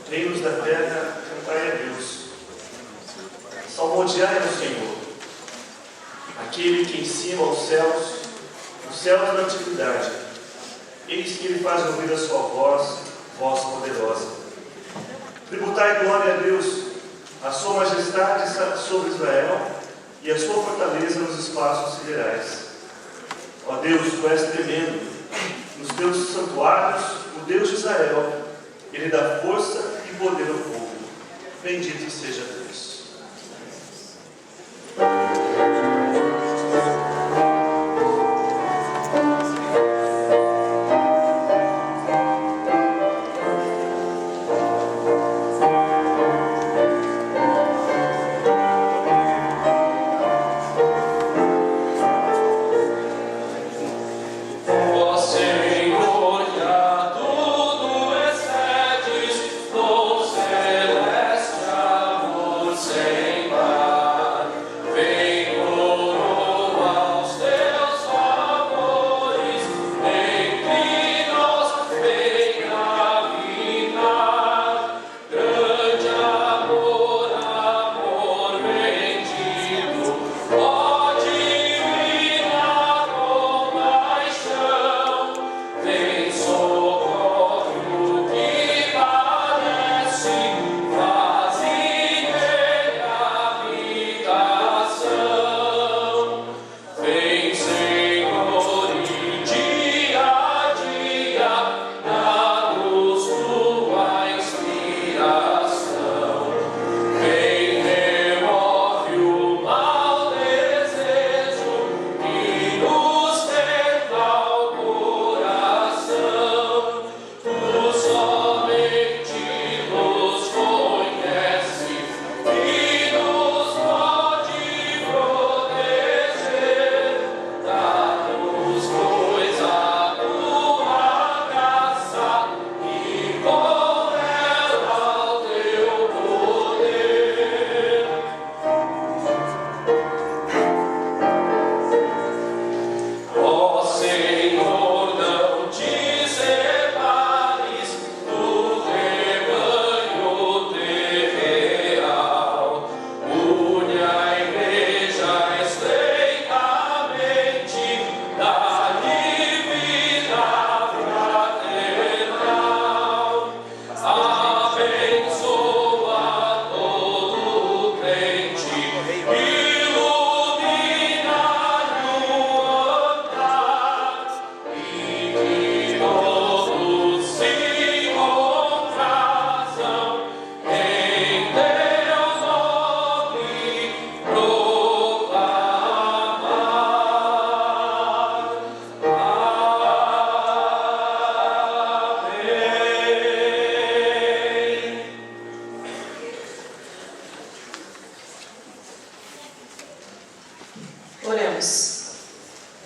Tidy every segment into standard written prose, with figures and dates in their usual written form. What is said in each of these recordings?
reinos da terra, cantai a Deus. Salmodiai ao Senhor, aquele que em cima os céus da antiguidade. Eis que ele faz ouvir a sua voz, voz poderosa. Tributai glória a Deus, a sua majestade sobre Israel e a sua fortaleza nos espaços siderais. Ó Deus, tu és tremendo, nos teus santuários, o Deus de Israel, ele dá força e poder ao povo. Bendito seja Deus.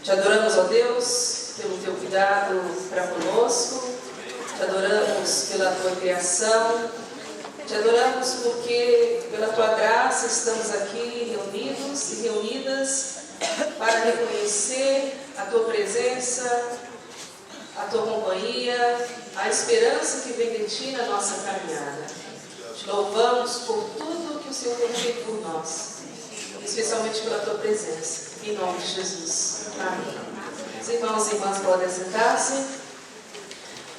Te adoramos, ó Deus, pelo teu cuidado para conosco, te adoramos pela tua criação, te adoramos porque pela tua graça estamos aqui reunidos e reunidas para reconhecer a tua presença, a tua companhia, a esperança que vem de ti na nossa caminhada. Te louvamos por tudo que o Senhor tem feito por nós, especialmente pela tua presença. Em nome de Jesus. Amém. Os irmãos e irmãs podem sentar-se.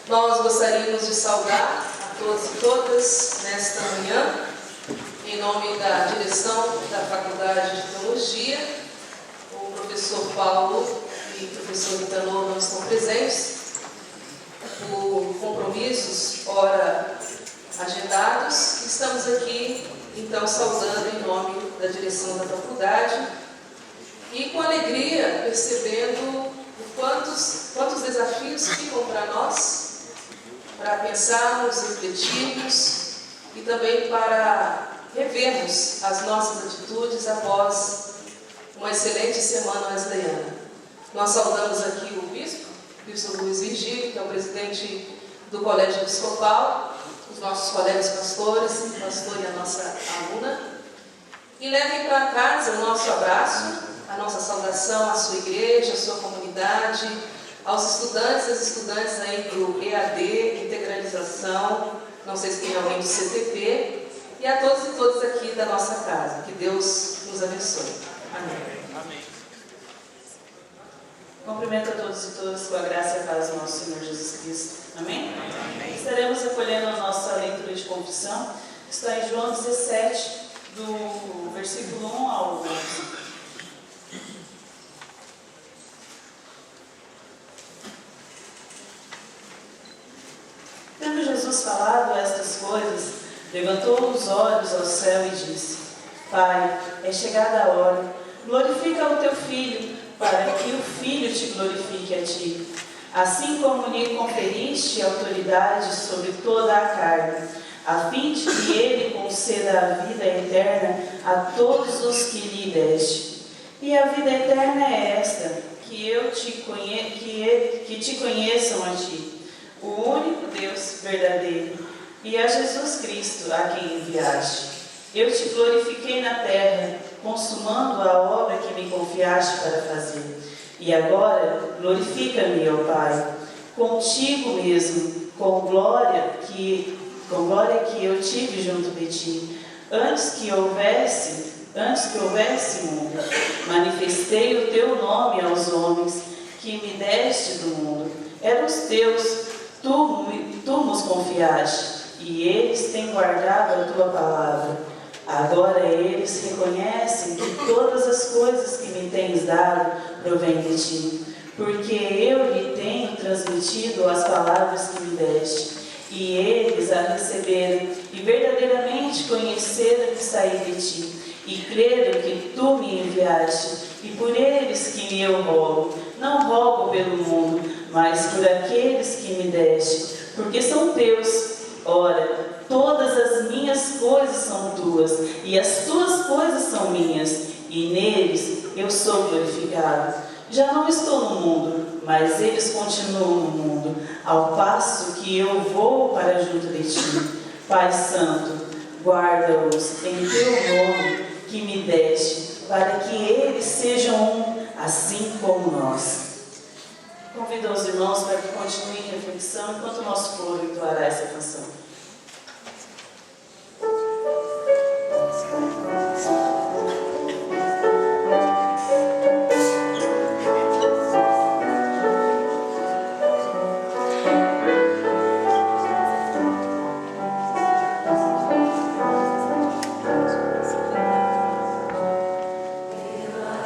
Nós gostaríamos de saudar a todos e todas nesta manhã, em nome da direção da Faculdade de Teologia. O professor Paulo e o professor Nicanor não estão presentes por compromissos ora agendados. Estamos aqui, então, saudando em nome da direção da faculdade e com alegria percebendo quantos desafios ficam para nós, para pensarmos, refletirmos e também para revermos as nossas atitudes após uma excelente semana wesleyana. Nós saudamos aqui o bispo Luiz Virgílio, que é o presidente do Colégio Episcopal, os nossos colegas pastores, o pastor e a nossa aluna, e levem para casa o nosso abraço, a nossa saudação à sua igreja, à sua comunidade, aos estudantes e às estudantes aí do EAD, integralização, não sei se tem alguém do CTP, e a todos e todas aqui da nossa casa. Que Deus nos abençoe. Amém. Cumprimento a todos e todas com a graça e a paz do nosso Senhor Jesus Cristo. Amém? Amém. Estaremos acolhendo a nossa leitura de confissão, que está em João 17, do versículo 1 ao 11. Tendo Jesus falado estas coisas, levantou os olhos ao céu e disse: Pai, é chegada a hora, glorifica o teu Filho, para que o Filho te glorifique a ti. Assim como lhe conferiste autoridade sobre toda a carne, a fim de que ele conceda a vida eterna a todos os que lhe deste. E a vida eterna é esta, que te conheçam a ti, o único Deus verdadeiro, e a Jesus Cristo, a quem enviaste. Eu te glorifiquei na terra, consumando a obra que me confiaste para fazer. E agora, glorifica-me, ó Pai, contigo mesmo, com glória que eu tive junto de ti. Antes que houvesse mundo, manifestei o teu nome aos homens que me deste do mundo. Eram os teus, tu nos confiaste, e eles têm guardado a tua palavra. Agora eles reconhecem que todas as coisas que me tens dado provêm de ti, porque eu lhe tenho transmitido as palavras que me deste, e eles a receberam, e verdadeiramente conheceram que saí de ti, e creram que tu me enviaste, e por eles que me eu rogo. Não rogo pelo mundo, mas por aqueles que me deste, porque são teus. Ora, todas as minhas coisas são tuas, e as tuas coisas são minhas, e neles eu sou glorificado. Já não estou no mundo, mas eles continuam no mundo, ao passo que eu vou para junto de ti. Pai Santo, guarda-os em teu nome que me deste, para que eles sejam um, assim como nós. Convido os irmãos para que continuem em reflexão enquanto o nosso coro entoará essa canção.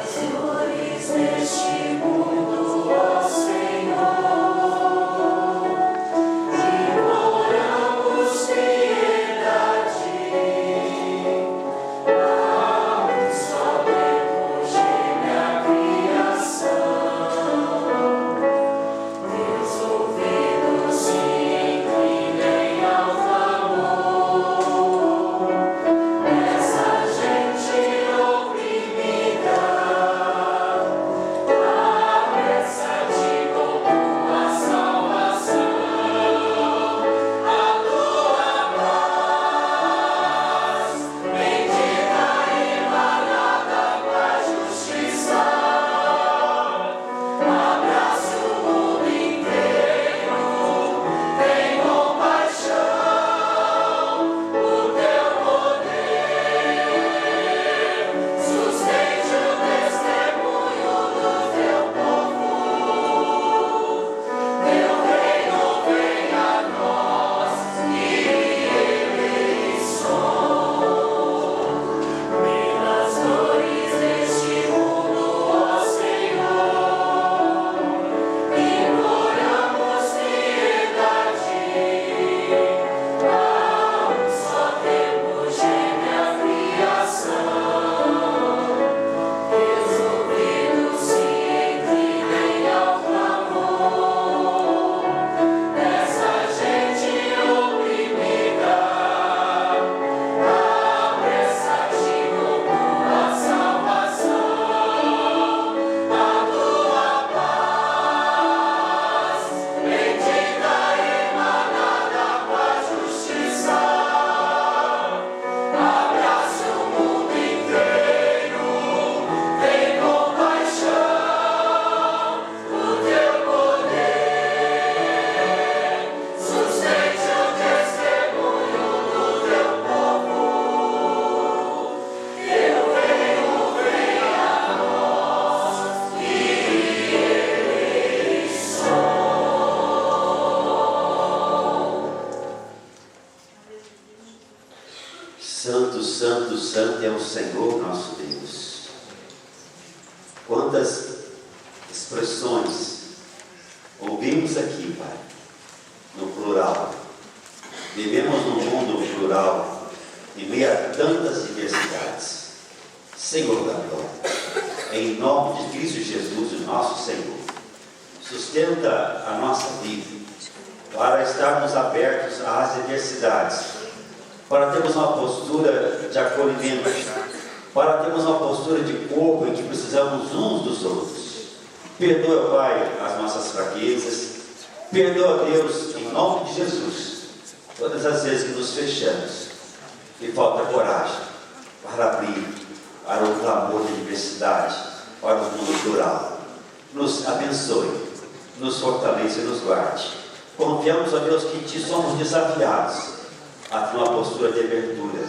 Senhor, Santo, santo, santo é o Senhor nosso Deus. Quantas expressões ouvimos aqui, Pai, no plural. Vivemos num mundo plural, em meio a tantas diversidades. Senhor da glória, em nome de Cristo Jesus, o nosso Senhor, sustenta a nossa vida para estarmos abertos às diversidades, para termos uma postura de acolhimento, para termos uma postura de corpo em que precisamos uns dos outros. Perdoa, Pai, as nossas fraquezas. Perdoa, Deus, em nome de Jesus, todas as vezes que nos fechamos e falta coragem para abrir para o clamor de diversidade, para o mundo plural. Nos abençoe, nos fortaleça e nos guarde. Confiamos, ó Deus, que te somos desafiados a ter uma postura de abertura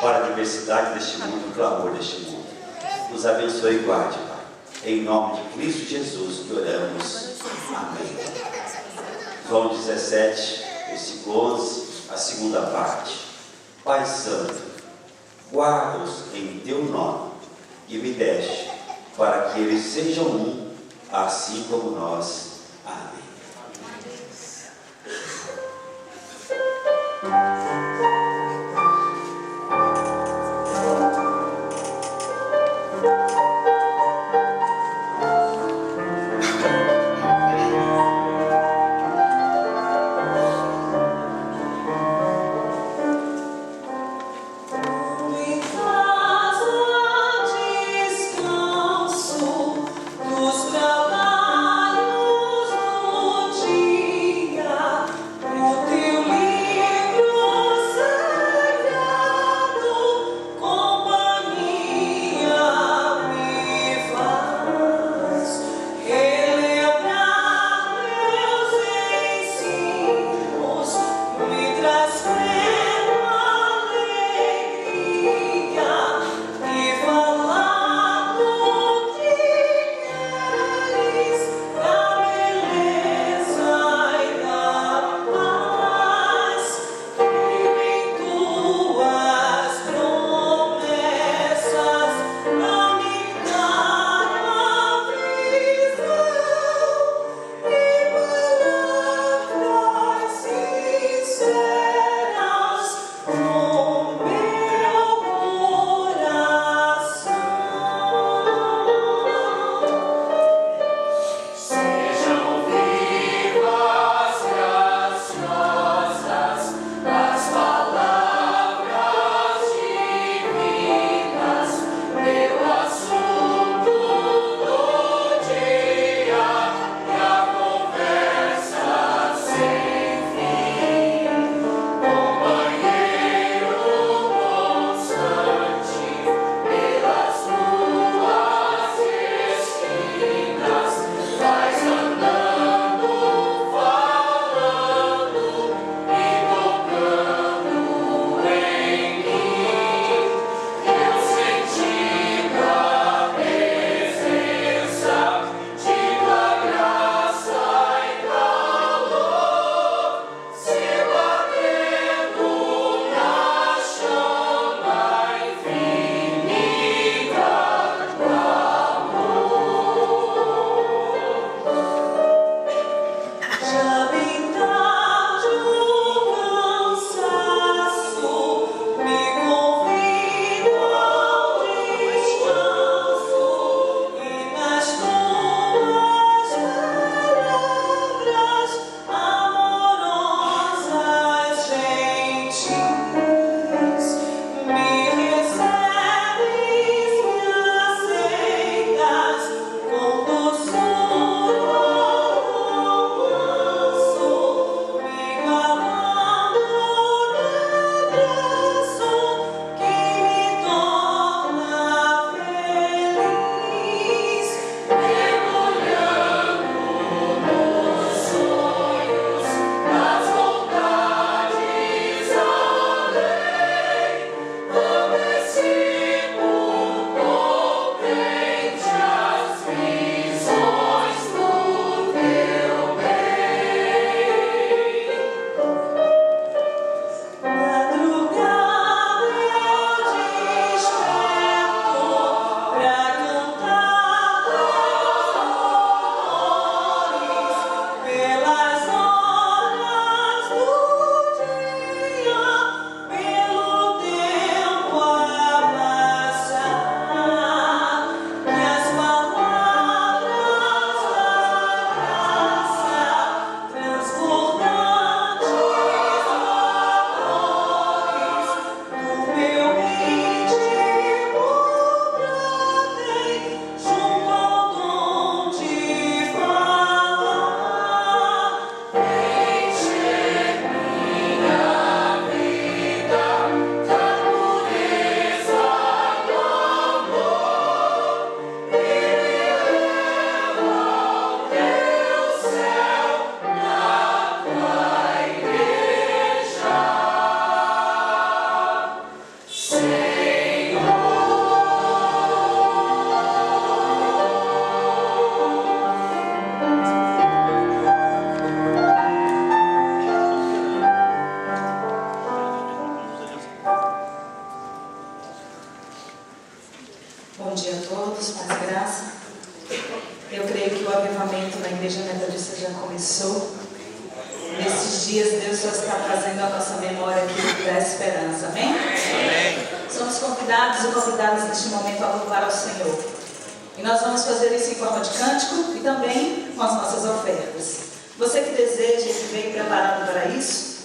para a diversidade deste mundo, o clamor deste mundo. Nos abençoe e guarde, Pai. Em nome de Cristo Jesus que oramos. Amém. João 17, versículo 11, a segunda parte. Pai Santo, guarda-os em teu nome e me deste, para que eles sejam um, assim como nós. Amém. Dos trabalhos avivamento na Igreja Metodista já começou. Nesses dias Deus só está trazendo à nossa memória aquilo da esperança, amém? Amém. Somos convidados e convidadas neste momento a louvar ao Senhor. E nós vamos fazer isso em forma de cântico e também com as nossas ofertas. Você que deseja e que veio preparado para isso,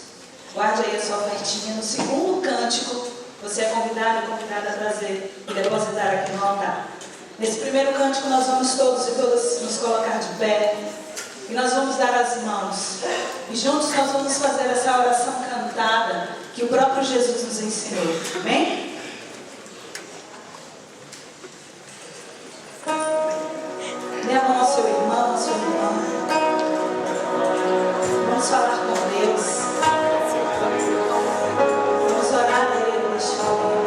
guarde aí a sua ofertinha. No segundo cântico, você é convidado e convidada a trazer e depositar aqui no altar. Nesse primeiro cântico nós vamos todos e todas nos colocar de pé e nós vamos dar as mãos. E juntos nós vamos fazer essa oração cantada que o próprio Jesus nos ensinou. Amém? Dê a mão ao seu irmão, à sua irmã. Vamos falar com Deus. Vamos orar a Ele neste momento.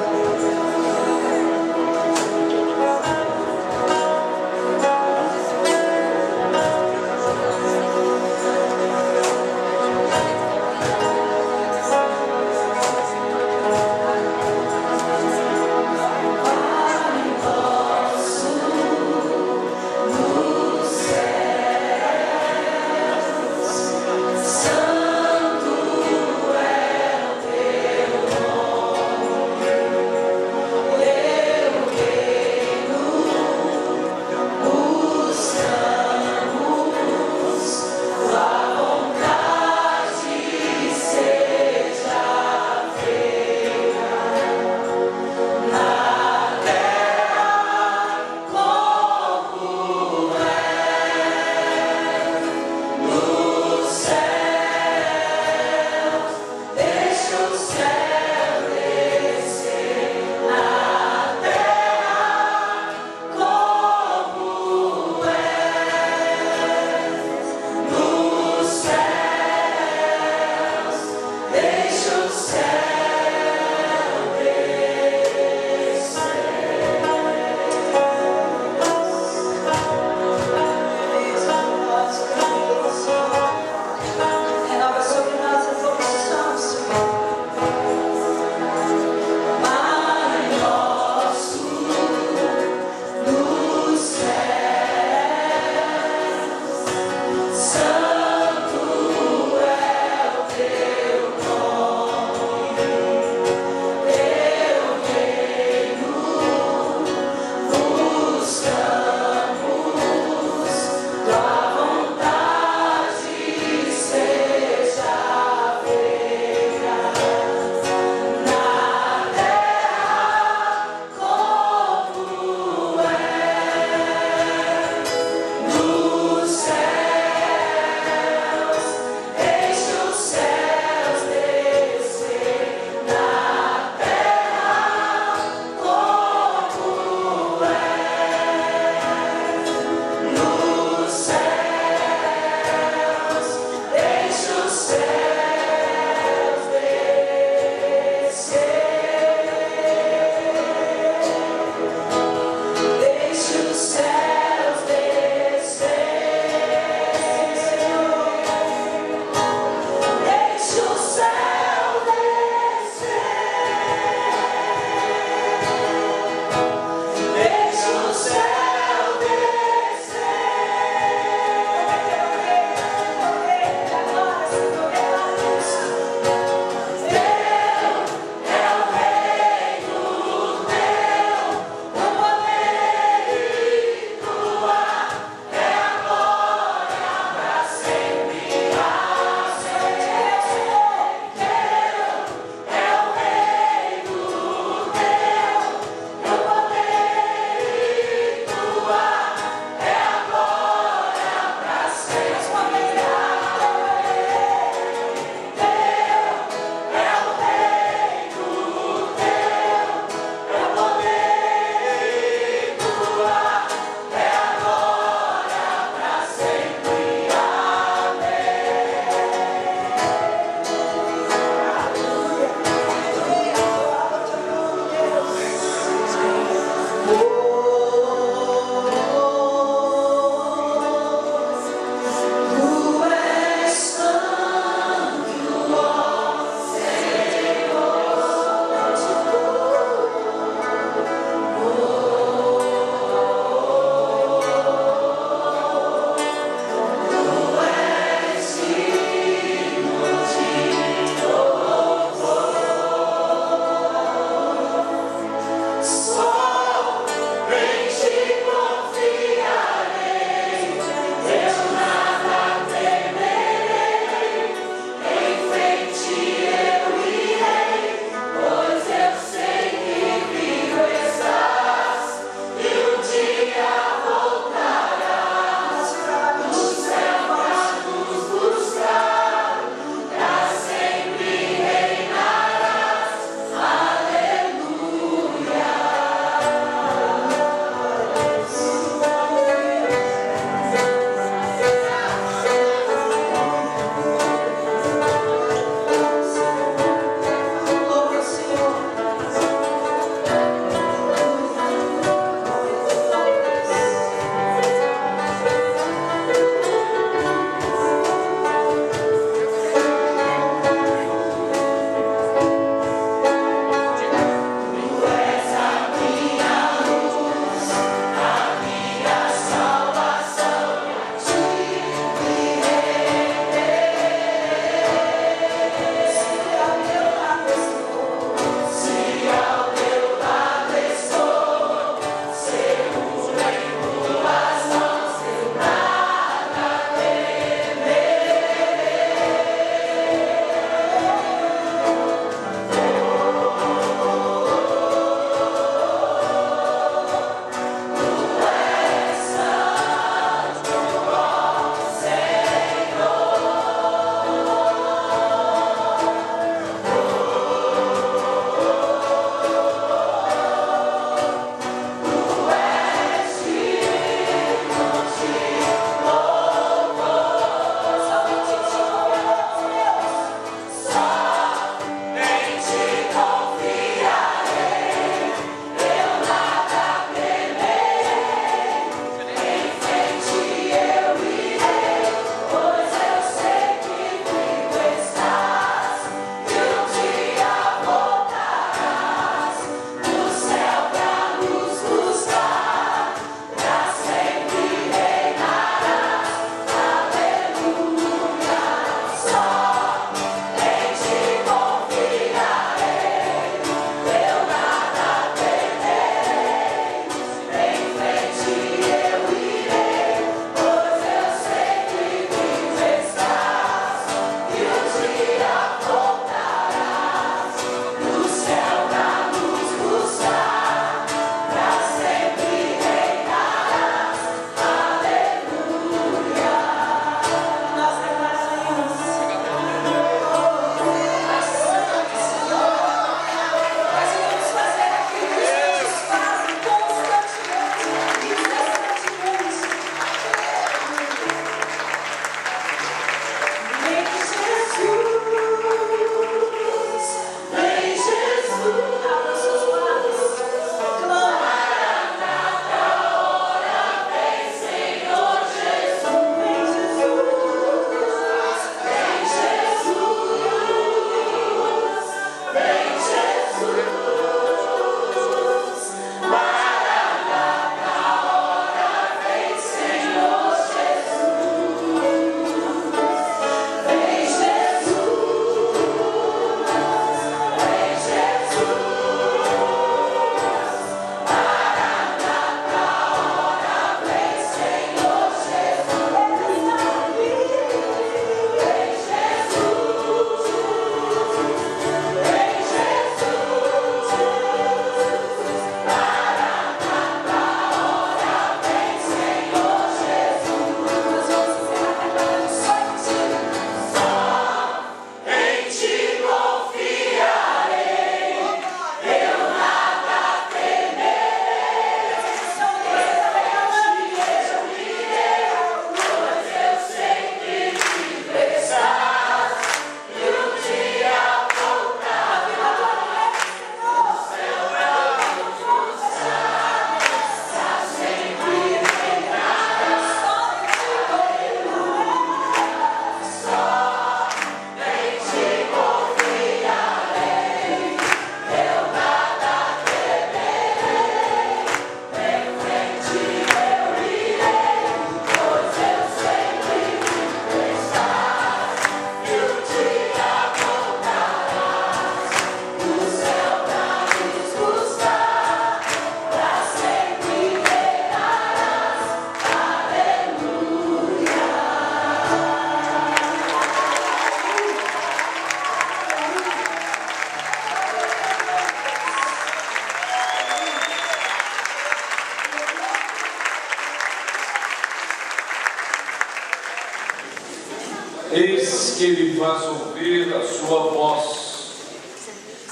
que Ele faz ouvir a sua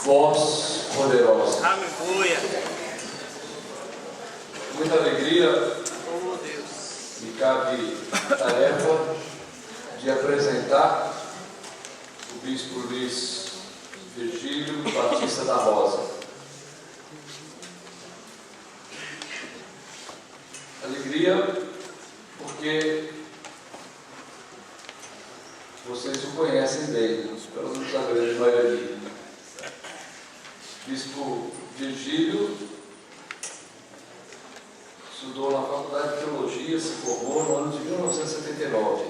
voz poderosa. Aleluia. Muita alegria me cabe a tarefa de apresentar o Bispo Luiz Virgílio Batista da Rosa. Alegria porque vocês o conhecem bem, pelo menos a grande maioria. Bispo Virgílio estudou na Faculdade de Teologia, se formou no ano de 1979.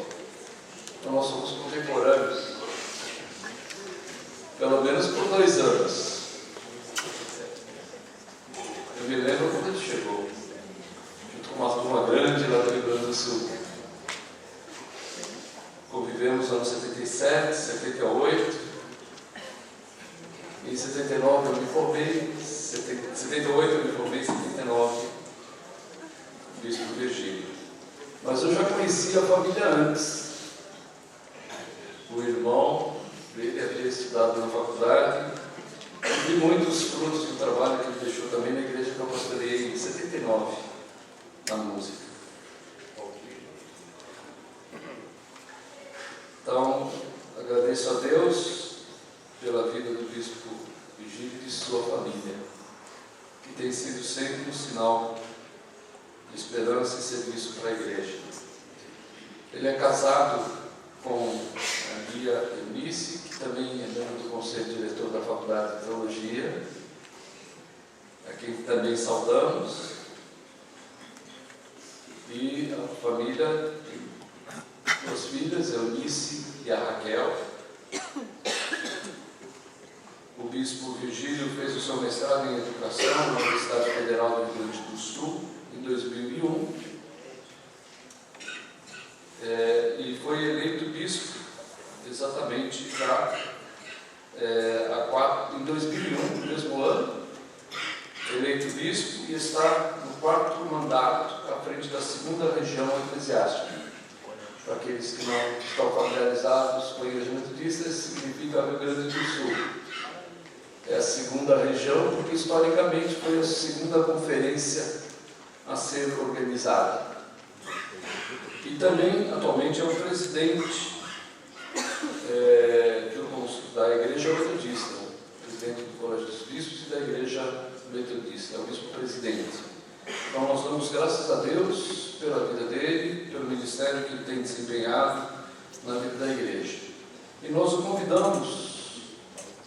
Então nós somos contemporâneos, pelo menos por 2 anos. Eu me lembro quando ele chegou, junto com uma turma grande lá do Rio Grande do Sul. Convivemos nos anos 77, 78. Em 79 eu me formei, 78 eu me formei, 79 Bispo Virgílio. Mas eu já conhecia a família antes. O irmão dele havia estudado na faculdade e vi muitos frutos do trabalho que ele deixou também na igreja que eu pastoreei em 79, na música. Então, agradeço a Deus pela vida do Bispo Virgílio e de sua família, que tem sido sempre um sinal de esperança e serviço para a igreja. Ele é casado com a guia Eunice, que também é membro do Conselho Diretor da Faculdade de Teologia, a quem também saudamos, e a família, 2 filhas, Eunice e a Raquel. O Bispo Virgílio fez o seu mestrado em Educação na Universidade Federal do Rio Grande do Sul, em 2001, e foi eleito bispo exatamente já em 2001, no mesmo ano, eleito bispo, e está no 4º mandato à frente da 2ª região eclesiástica. Para aqueles que não estão familiarizados com a Igreja Metodista, significa Rio Grande do Sul. É a 2ª região, porque historicamente foi a 2ª conferência a ser organizada. E também, atualmente, é o presidente da Igreja Metodista, presidente do Colégio dos Bispos e da Igreja Metodista, é o bispo-presidente. Então, nós damos graças a Deus pela vida dele, pelo ministério que ele tem desempenhado na vida da Igreja. E nós o convidamos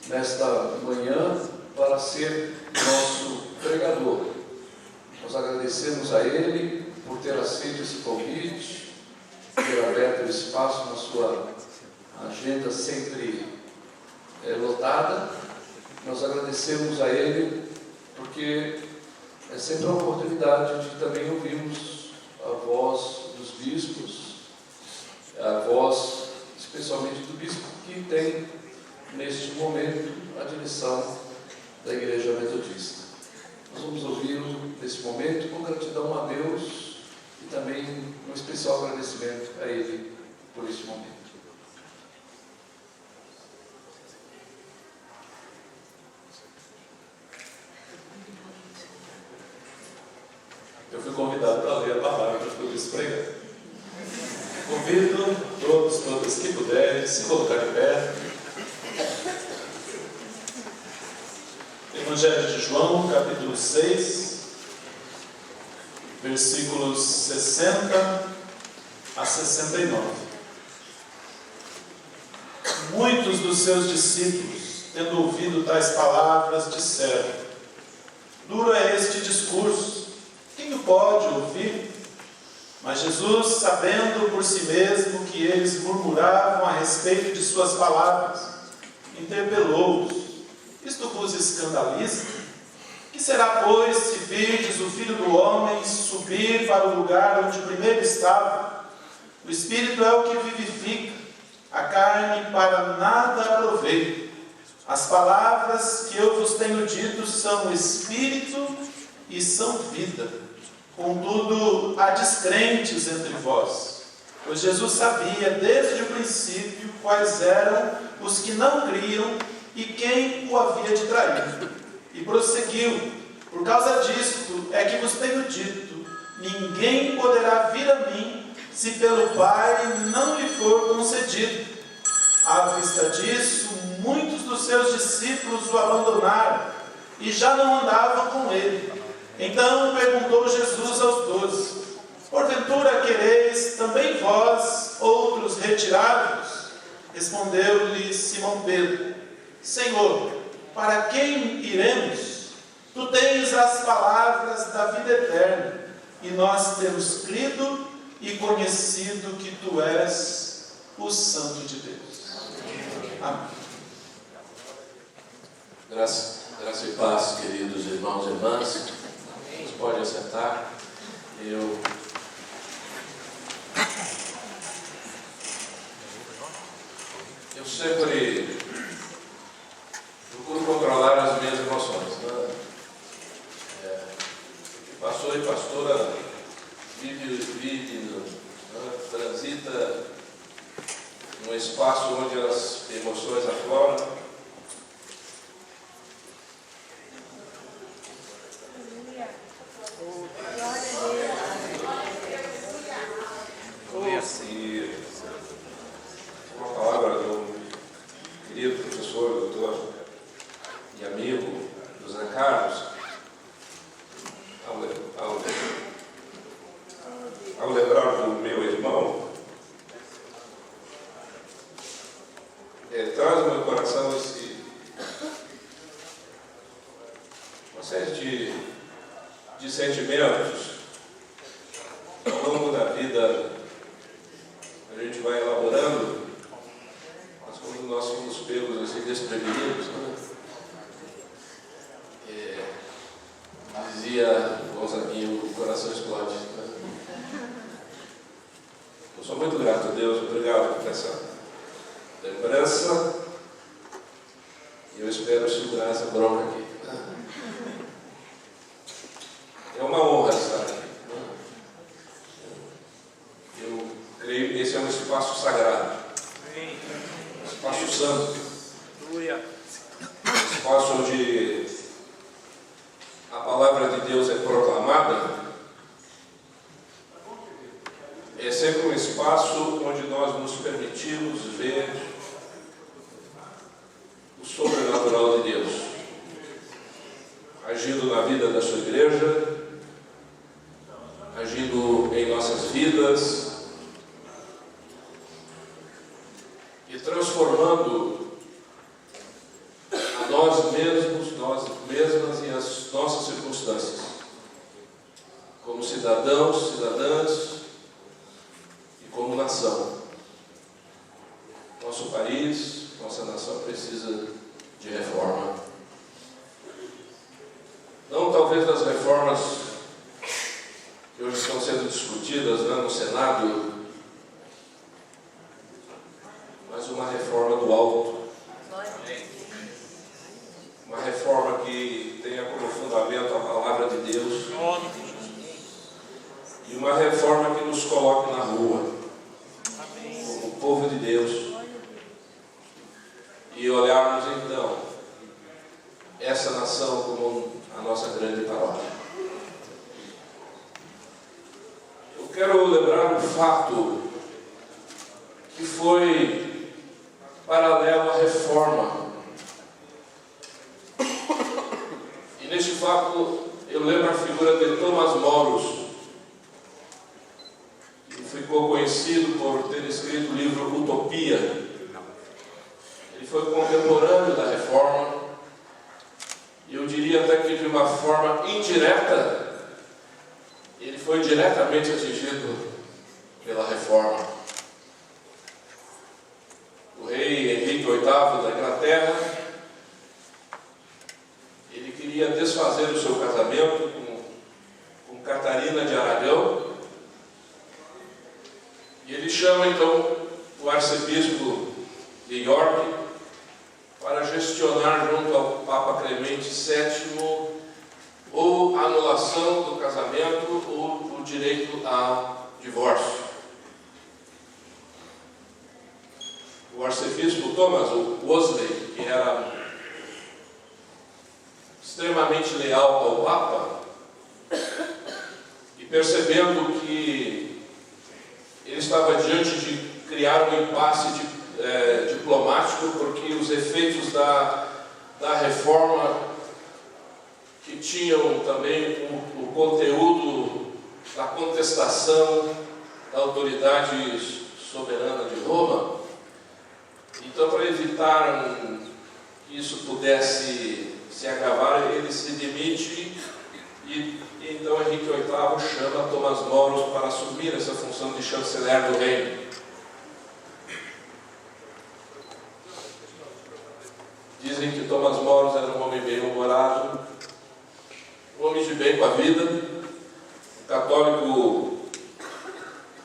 nesta manhã para ser nosso pregador. Nós agradecemos a ele por ter aceito esse convite, ter aberto o espaço na sua agenda sempre lotada. Nós agradecemos a ele porque é sempre uma oportunidade de também ouvirmos a voz dos bispos, a voz especialmente do bispo que tem neste momento a direção da Igreja Metodista. Nós vamos ouvi-lo nesse momento com gratidão a Deus e também um especial agradecimento a Ele por esse momento. Eu fui convidado para ler a palavra que eu disse pregar. Convido todos que puderem se colocar de pé. Evangelho de João, capítulo 6, versículos 60 a 69. Muitos dos seus discípulos, tendo ouvido tais palavras, disseram: duro é este discurso, quem o pode ouvir? Mas Jesus, sabendo por si mesmo que eles murmuravam a respeito de suas palavras, interpelou-os: isto vos escandaliza? Que será, pois, se virdes o Filho do Homem subir para o lugar onde primeiro estava? O Espírito é o que vivifica, a carne para nada aproveita. As palavras que eu vos tenho dito são Espírito e são vida. Contudo, há descrentes entre vós. pois Jesus sabia desde o princípio quais eram os que não criam e quem o havia de trair. E prosseguiu: por causa disto é que vos tenho dito, ninguém poderá vir a mim se pelo Pai não lhe for concedido. À vista disso, muitos dos seus discípulos o abandonaram e já não andavam com ele. Então perguntou Jesus aos 12: porventura quereis também vós outros retirados? Respondeu-lhe Simão Pedro: Senhor, para quem iremos? Tu tens as palavras da vida eterna, e nós temos crido e conhecido que tu és o Santo de Deus. Amém. Graça e paz, queridos irmãos e irmãs. Vocês podem assentar. Eu sempre procuro controlar as minhas emoções, né? Pastor e pastora vive né? Transita num espaço onde as emoções afloram. E uma palavra do querido professor, doutor e amigo José Carlos, ao lembrar do meu irmão, traz ao meu coração uma série de sentimentos. Ao longo da vida a gente vai elaborando, mas quando nós somos pegos assim, desprevenidos, né? Dizia o Gonzaguinho, o coração explode, né? Eu sou muito grato a Deus, obrigado por essa lembrança, e eu espero segurar essa bronca aqui. É uma honra estar aqui. Eu creio que esse é um espaço sagrado, um espaço santo, um espaço onde a palavra de Deus é proclamada. É sempre um espaço onde nós nos permitimos ver o sobrenatural de Deus agindo na vida da sua igreja, agindo em nossas vidas e transformando a nós mesmos, nós mesmas e as nossas circunstâncias como cidadãos, cidadãs e como nação. Nosso país, nossa nação precisa de reforma. Não talvez das reformas que hoje estão sendo discutidas, né, no Senado, mas uma reforma do alto. Uma reforma que tenha como fundamento a palavra de Deus. E uma reforma que nos coloque na rua, como povo de Deus. E olharmos então essa nação como a nossa grande paróquia. Eu quero lembrar um fato que foi paralelo à reforma. E neste fato eu lembro a figura de Tomás Moros, que ficou conhecido por ter escrito o livro Utopia. Ele foi contemporâneo da reforma, e eu diria até que de uma forma indireta, ele foi diretamente atingido pela reforma. O rei Henrique VIII da Inglaterra, ele queria desfazer o seu casamento com Catarina de Aragão, e ele chama então o arcebispo de York para gestionar junto ao Papa Clemente VII ou a anulação do casamento ou o direito ao divórcio. arcebispo Thomas Wesley, que era extremamente leal ao Papa, e percebendo que ele estava diante de criar um impasse diplomático, porque os efeitos da reforma, que tinham também o conteúdo da contestação da autoridade soberana de Roma. Então, para evitar que isso pudesse se agravar, ele se demite e então Henrique VIII chama Thomas Moros para assumir essa função de chanceler do reino. Dizem que Thomas Moros era um homem bem-humorado, um homem de bem com a vida, um católico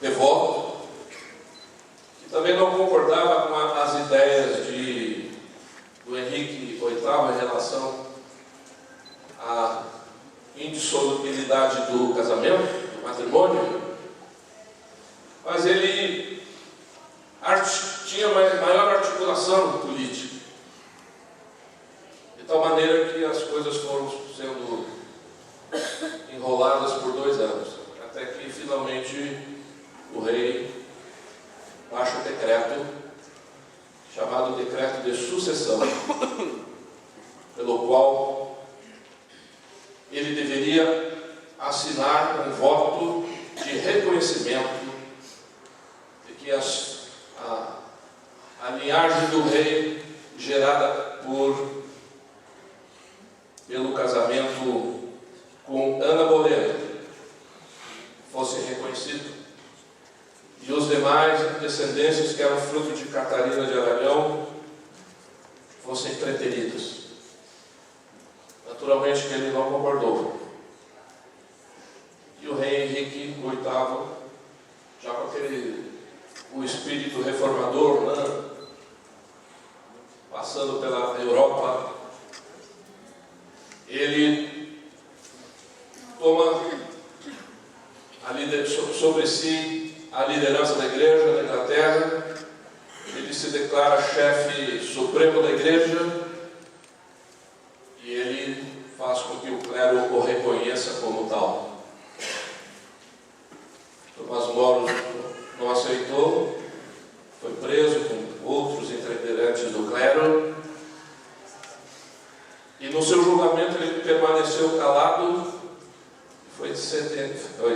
devoto, que também não concordava com as ideias do Henrique VIII em relação à indissolubilidade do casamento, do matrimônio, mas ele tinha maior articulação política, de tal maneira que as coisas foram sendo enroladas por 2 anos, até que finalmente o rei baixa o decreto, chamado Decreto de Sucessão, pelo qual ele deveria assinar um voto de reconhecimento de que a linhagem do rei, gerada pelo casamento com Ana Bolena, fosse reconhecida, e os demais descendências que eram fruto de Catarina de Aragão fossem preteridos. Naturalmente que ele não concordou. E o rei Henrique VIII, já com o espírito reformador, né, passando pela Europa, ele toma sobre si a liderança da igreja na Inglaterra. Ele se declara chefe supremo da igreja e ele faz com que o clero o reconheça como tal. Tomás Moros não aceitou, foi preso com outros integrantes do clero e no seu julgamento ele permaneceu calado e foi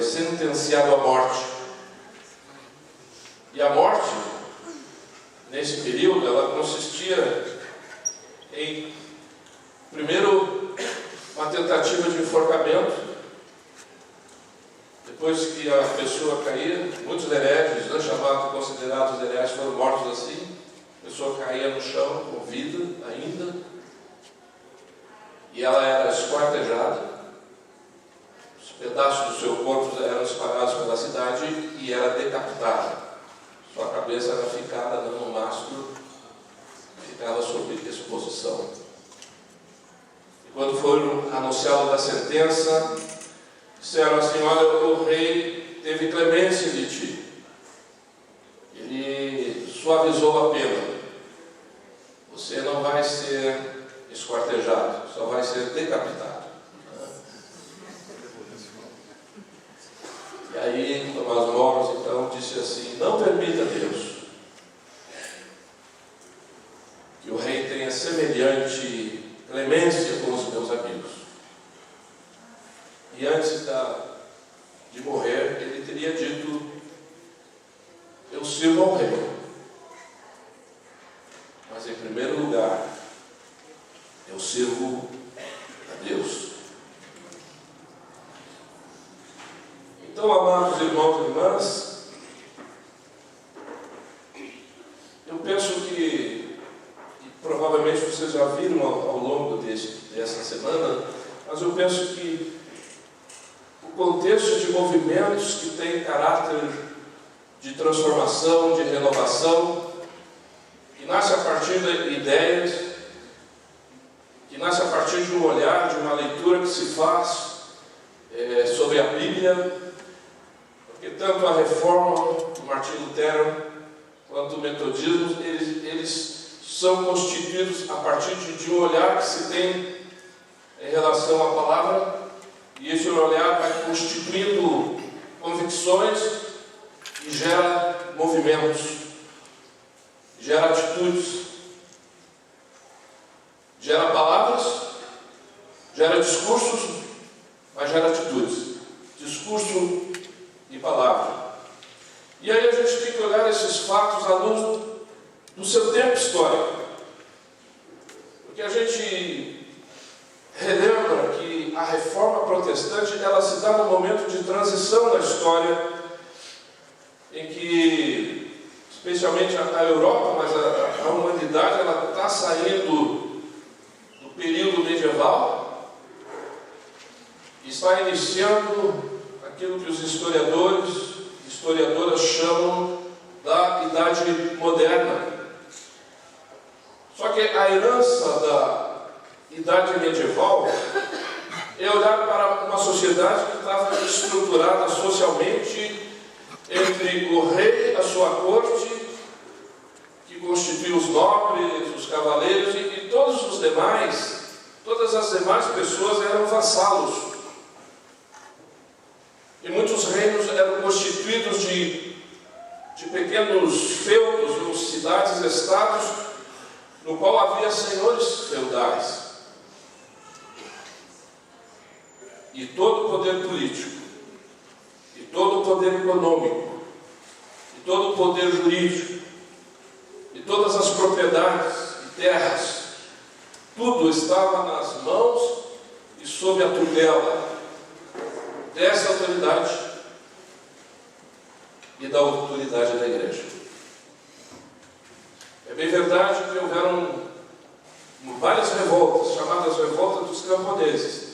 sentenciado à morte. E a morte, nesse período, ela consistia em, primeiro, uma tentativa de enforcamento. Depois que a pessoa caía, muitos hereges, considerados hereges, foram mortos assim. A pessoa caía no chão, com vida ainda, e ela era esquartejada. Os pedaços do seu corpo eram espalhados pela cidade e era decapitada. Sua cabeça era ficada no mastro, ficava sob exposição. E quando foram anunciados da sentença, disseram assim: olha, o rei teve clemência de ti. Ele suavizou a pena. Você não vai ser esquartejado, só vai ser decapitado. E aí Tomás Moros então disse assim: não permita, Deus, que o rei tenha semelhante clemência com os meus amigos. E antes de morrer, ele teria dito: eu sirvo ao rei, mas em primeiro lugar eu sirvo a Deus. Então, amados irmãos e irmãs, eu penso que provavelmente vocês já viram ao longo dessa semana, mas eu penso que o contexto de movimentos que têm caráter de transformação, de renovação, que nasce a partir de ideias, que nasce a partir de um olhar, de uma leitura que se faz sobre a Bíblia, porque tanto a reforma do Martinho Lutero, quanto o metodismo, eles são constituídos a partir de um olhar que se tem em relação à palavra, e esse olhar vai constituindo convicções e gera movimentos, gera atitudes, gera palavras, gera discursos, mas gera atitudes. Discurso e palavra. E aí a gente tem que olhar esses fatos à luz do seu tempo histórico. Porque a gente relembra que a reforma protestante ela se dá num momento de transição na história, em que, especialmente a Europa, mas a humanidade, ela está saindo do período medieval, está iniciando aquilo que os historiadoras chamam da Idade Moderna. Só que a herança da Idade Medieval é olhar para uma sociedade que estava estruturada socialmente entre o rei, a sua corte, que constituía os nobres, os cavaleiros e todas as demais pessoas eram vassalos. E muitos reinos eram constituídos de pequenos feudos, ou cidades-estados, no qual havia senhores feudais. E todo o poder político, e todo o poder econômico, e todo o poder jurídico, e todas as propriedades e terras, tudo estava nas mãos e sob a tutela dessa autoridade e da autoridade da igreja. É bem verdade que houveram várias revoltas, chamadas revoltas dos camponeses,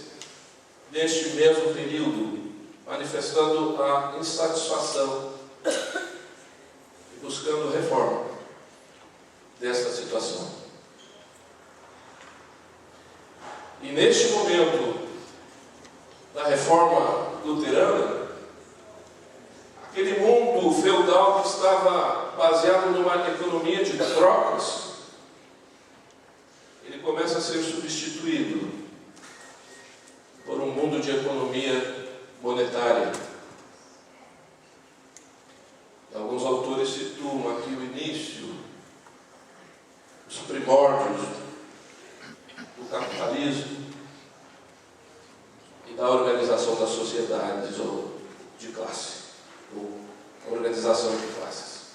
neste mesmo período, manifestando a insatisfação e buscando reforma desta situação. E neste momento da reforma luterana, aquele mundo feudal que estava baseado numa economia de trocas, ele começa a ser substituído por um mundo de economia monetária. Alguns autores situam aqui o início, os primórdios do capitalismo e da organização das sociedades ou de classe, ou organização de classes.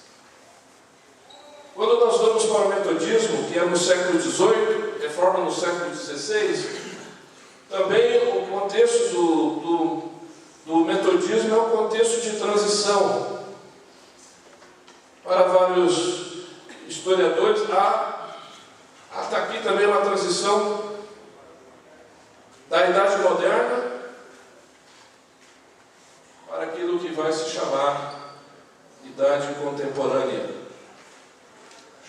Quando nós vamos para o metodismo, que é no século XVIII, reforma no século XVI, também o contexto do metodismo é um contexto de transição. Para vários historiadores, há aqui também uma transição da Idade Moderna para aquilo que vai se chamar Idade Contemporânea,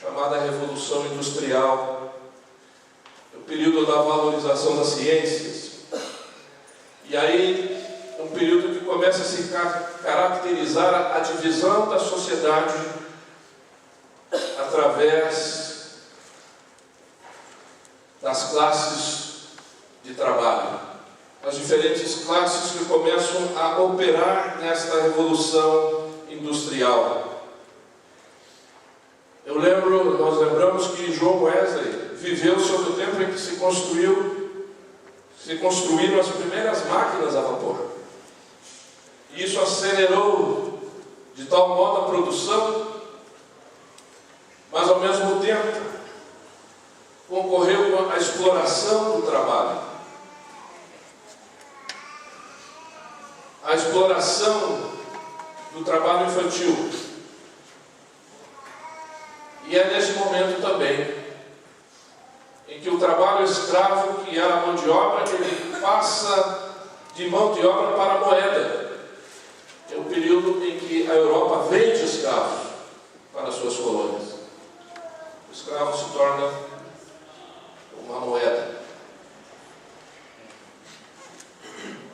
chamada Revolução Industrial, o período da valorização das ciências. E aí, um período que começa a se caracterizar a divisão da sociedade através das classes de trabalho, as diferentes classes que começam a operar nesta revolução industrial. Nós lembramos que John Wesley viveu sob o tempo em que se construíram as primeiras máquinas a vapor. E isso acelerou de tal modo a produção, mas ao mesmo tempo concorreu com a exploração do trabalho. A exploração do trabalho infantil. E é nesse momento também em que o trabalho escravo, que era a mão de obra, ele passa de mão de obra para a moeda. É o período em que a Europa vende escravos para suas colônias. O escravo se torna uma moeda.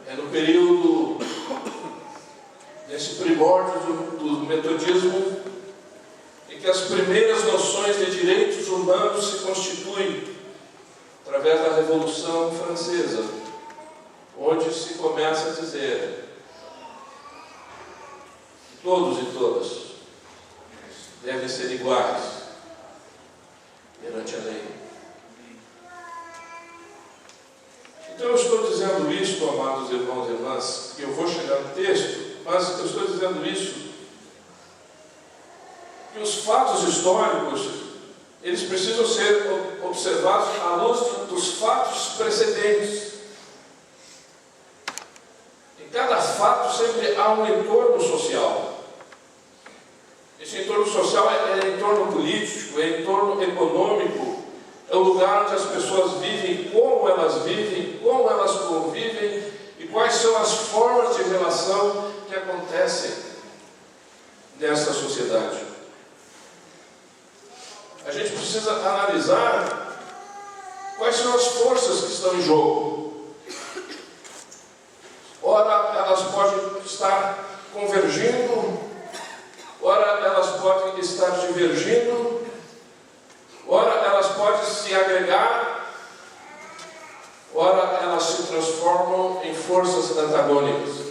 É no período, nesse primórdio do metodismo, em em que as primeiras noções de direitos humanos se constituem através da Revolução Francesa, onde se começa a dizer que todos e todas devem ser iguais perante a lei. Então eu estou dizendo isto, amados irmãos e irmãs, que eu vou chegar no texto, mas eu estou dizendo isso, que os fatos históricos, eles precisam ser observados à luz dos fatos precedentes. Em cada fato sempre há um entorno social. Esse entorno social é entorno político, é entorno econômico, é o lugar onde as pessoas vivem, como elas convivem e quais são as formas de relação que acontecem nessa sociedade. A gente precisa analisar quais são as forças que estão em jogo. Ora, elas podem estar convergindo, ora, elas podem estar divergindo, ora, elas podem se agregar, ora, elas se transformam em forças antagônicas.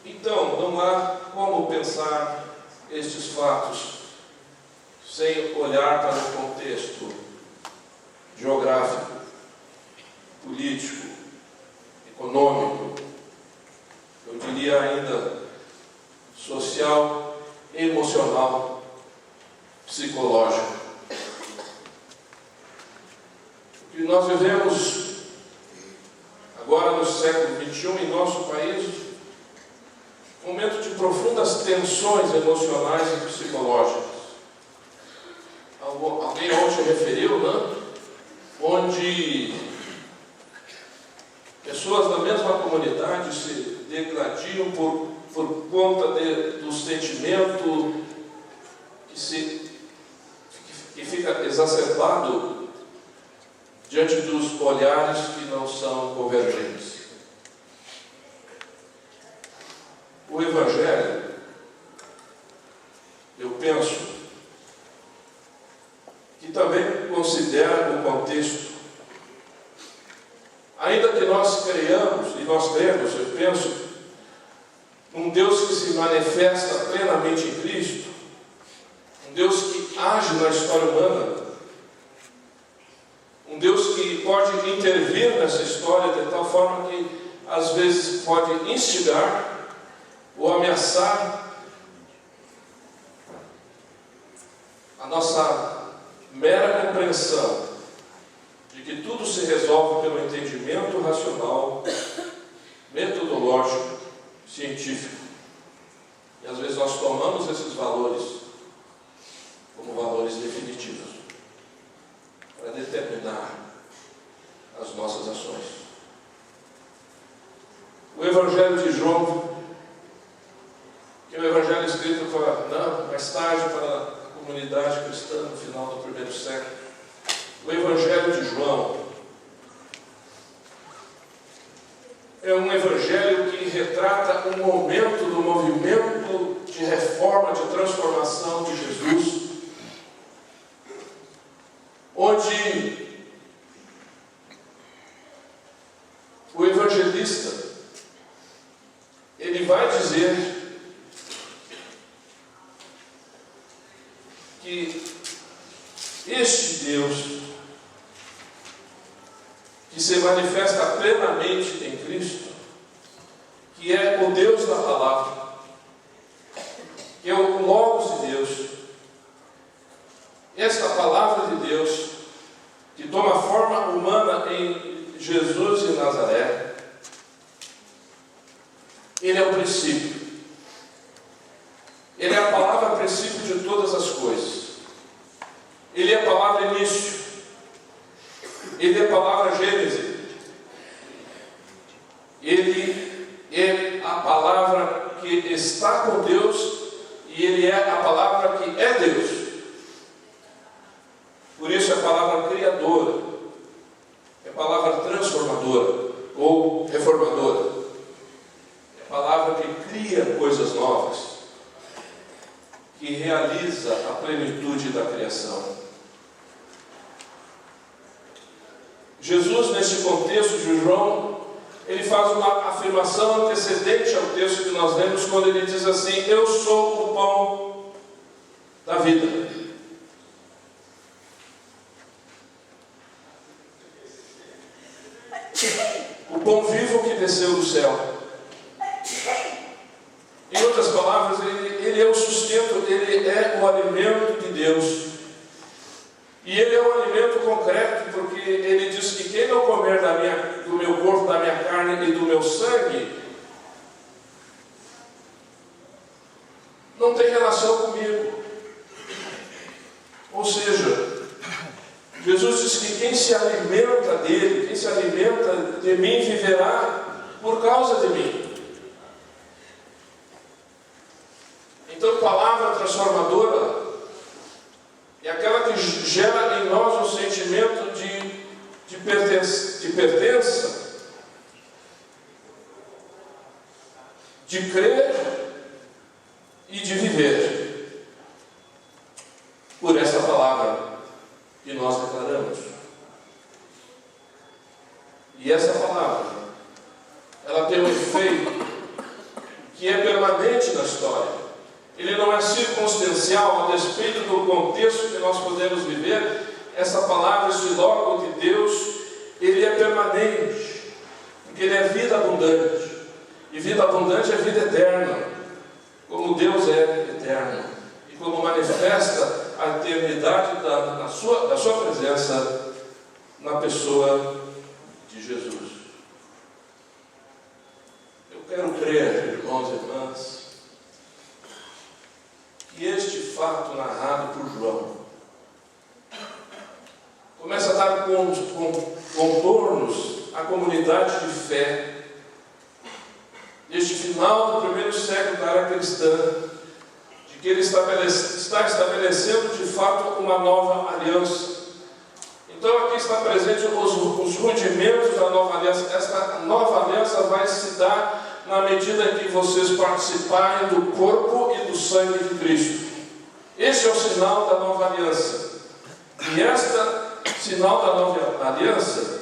Então, não há como pensar estes fatos sem olhar para o contexto geográfico, político, econômico, eu diria ainda social, emocional, psicológico. O que nós vivemos agora no século XXI em nosso país, um momento de profundas tensões emocionais e psicológicas. Alguém ontem referiu, né? Onde pessoas da mesma comunidade se degladiam por conta do sentimento que fica exacerbado diante dos olhares que não são convergentes. O Evangelho, eu penso, que também considera o contexto. Ainda que nós creiamos, e nós cremos, eu penso, um Deus que se manifesta plenamente em Cristo, um Deus que age na história humana, um Deus que pode intervir nessa história de tal forma que às vezes pode instigar ou ameaçar a nossa mera compreensão de que tudo se resolve pelo entendimento racional, metodológico, científico. E às vezes nós tomamos esses valores como valores definitivos para determinar as nossas ações. O Evangelho de João, que é o Evangelho escrito mais tarde para a comunidade cristã no final do primeiro século. O Evangelho de João é um Evangelho que retrata um momento do movimento de reforma, de transformação de Jesus, onde o evangelista ele vai dizer que este Deus que se manifesta plenamente em Cristo, que é o Deus da palavra, que é o Logos de Deus, esta palavra de Deus que toma forma humana em Jesus de Nazaré, ele é o princípio. Ele é a palavra princípio de todas as coisas. Ele é a palavra início. Ele é a palavra gênese. Ele é a palavra que está com Deus e ele é a palavra que é Deus. Por isso é a palavra criadora, é a palavra transformadora ou reformadora. É a palavra que cria coisas novas. Jesus, neste contexto de João, ele faz uma afirmação antecedente ao texto que nós lemos, quando ele diz assim: eu sou o pão da vida. O pão vivo que desceu do céu. Em outras palavras, ele é o sustento, ele é o alimento de Deus. E ele é um alimento concreto, porque ele diz que quem não comer do meu corpo, da minha carne e do meu sangue, não tem relação comigo. Ou seja, Jesus diz que quem se alimenta dele, quem se alimenta de mim, viverá por causa de mim. Então, palavra transformadora é aquela que gera em nós um sentimento de pertença, de crer e de viver por essa palavra que nós declaramos. E essa palavra, ela tem um efeito que é permanente na história. Ele não é circunstancial, a despeito do contexto que nós podemos viver. Essa palavra, esse logo de Deus, ele é permanente, porque ele é vida abundante. E vida abundante é vida eterna, como Deus é eterno, e como manifesta a eternidade da sua presença na pessoa de Jesus. Eu quero crer, irmãos e irmãs, que este fato narrado por João começa a dar contornos à comunidade de fé deste final do primeiro século da era cristã, de que ele está estabelecendo de fato uma nova aliança. Então aqui está presente os rudimentos da nova aliança. Esta nova aliança vai se dar na medida em que vocês participarem do corpo e do sangue de Cristo. Este é o sinal da nova aliança. E este sinal da nova aliança,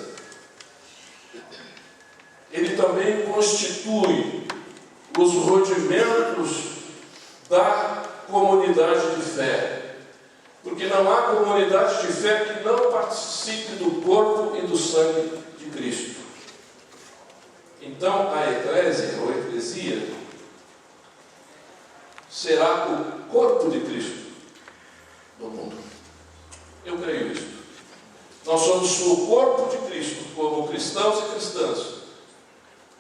ele também constitui os rudimentos da comunidade de fé. Porque não há comunidade de fé que não participe do corpo e do sangue de Cristo. Então, a eclésia, ou eclesia, será o corpo de Cristo no mundo. Eu creio nisso. Nós somos o corpo de Cristo, como cristãos e cristãs,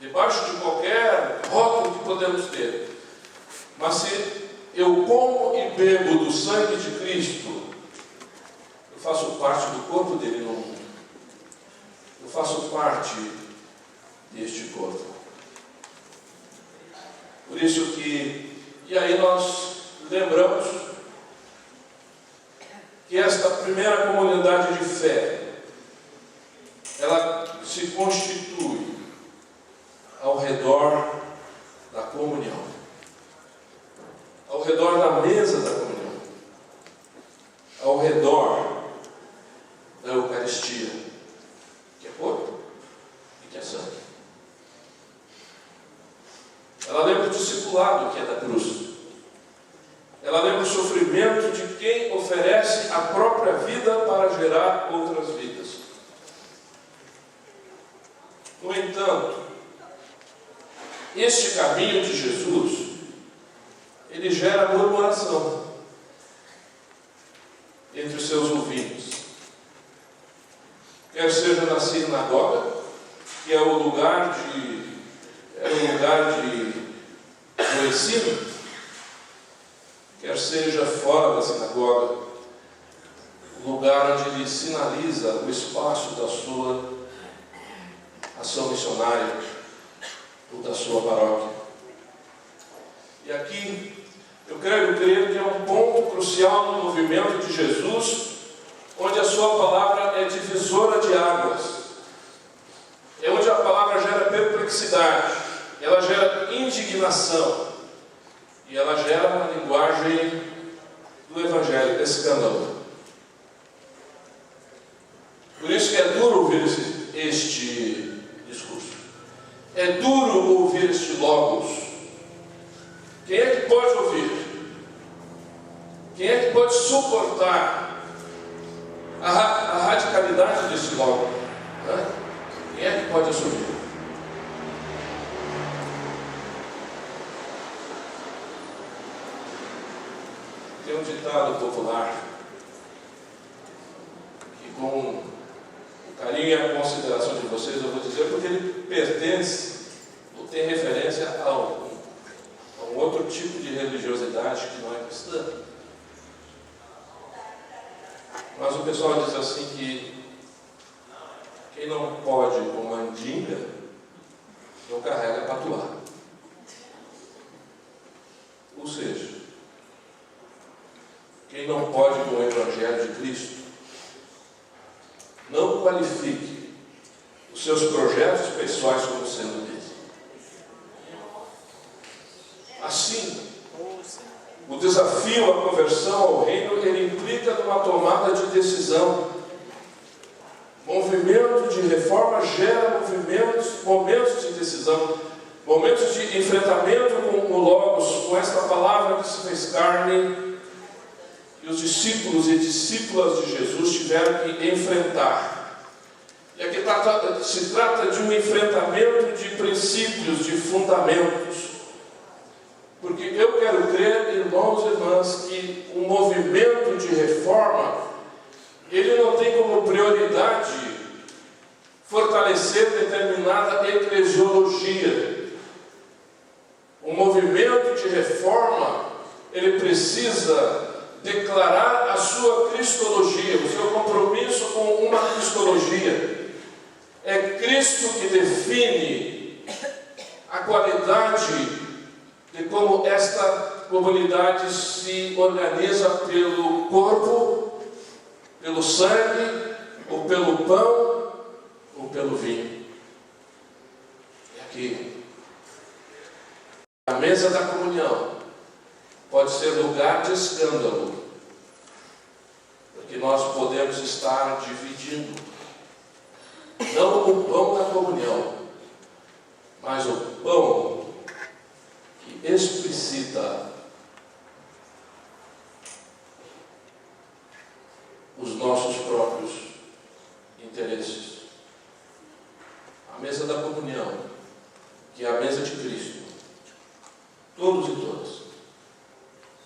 debaixo de qualquer rótulo que podemos ter. Mas se eu como e bebo do sangue de Cristo, eu faço parte do corpo dele no mundo. Eu faço parte deste corpo. Por isso que, e aí nós lembramos que esta primeira comunidade de fé, ela se constitui ao redor da comunhão, ao redor da mesa da comunhão, ao redor da Eucaristia, que é corpo e que é sangue. Ela lembra o discipulado, que é da cruz. Ela lembra o sofrimento de quem oferece a própria vida para gerar outras vidas. No entanto, este caminho de Jesus, ele gera murmuração entre os seus ouvintes. Quer seja na sinagoga, que é o lugar do ensino, quer seja fora da sinagoga, o lugar onde ele sinaliza o espaço da sua ação missionária ou da sua paróquia. E aqui eu quero crer que é um ponto crucial no movimento de Jesus, onde a sua palavra é divisora de águas. É onde a palavra gera perplexidade, ela gera indignação e ela gera uma linguagem do Evangelho, escândalo. Por isso que é duro ouvir este discurso. É duro ouvir este logos. Quem é que pode ouvir? Quem é que pode suportar a radicalidade desse logos? Quem é que pode assumir? Tem um ditado popular que, com o carinho e a consideração de vocês, eu vou dizer porque ele pertence ou tem referência a um outro tipo de religiosidade que não é cristã. Mas o pessoal diz assim que quem não pode com mandinga não carrega patuá. Ou seja, quem não pode com o Evangelho de Cristo, não qualifique os seus projetos pessoais como sendo dele. Assim, o desafio à conversão ao reino, ele implica numa tomada de decisão. Movimento de reforma gera momentos de decisão, momentos de enfrentamento com o Logos, com esta palavra que se fez carne. E os discípulos e discípulas de Jesus tiveram que enfrentar. E aqui se trata de um enfrentamento de princípios, de fundamentos. Porque eu quero crer, irmãos e irmãs, que um movimento de reforma, ele não tem como prioridade fortalecer determinada eclesiologia. Um movimento de reforma, ele precisa declarar a sua cristologia, o seu compromisso com uma cristologia. É Cristo que define a qualidade de como esta comunidade se organiza pelo corpo, pelo sangue, ou pelo pão, ou pelo vinho. E aqui, a mesa da comunhão pode ser lugar de escândalo, porque nós podemos estar dividindo, não o pão da comunhão, mas o pão que explicita os nossos próprios interesses. A mesa da comunhão, que é a mesa de Cristo, todos e todas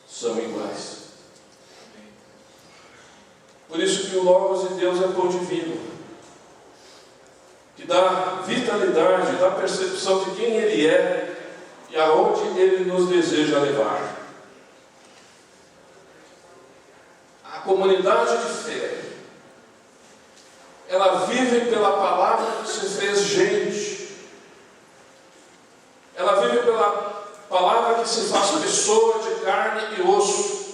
são iguais. Por isso que o Logos de Deus é pão divino, que dá vitalidade, dá percepção de quem Ele é e aonde Ele nos deseja levar. A comunidade de fé, ela vive pela palavra que se fez gente. Ela vive pela palavra que se faz pessoa de carne e osso.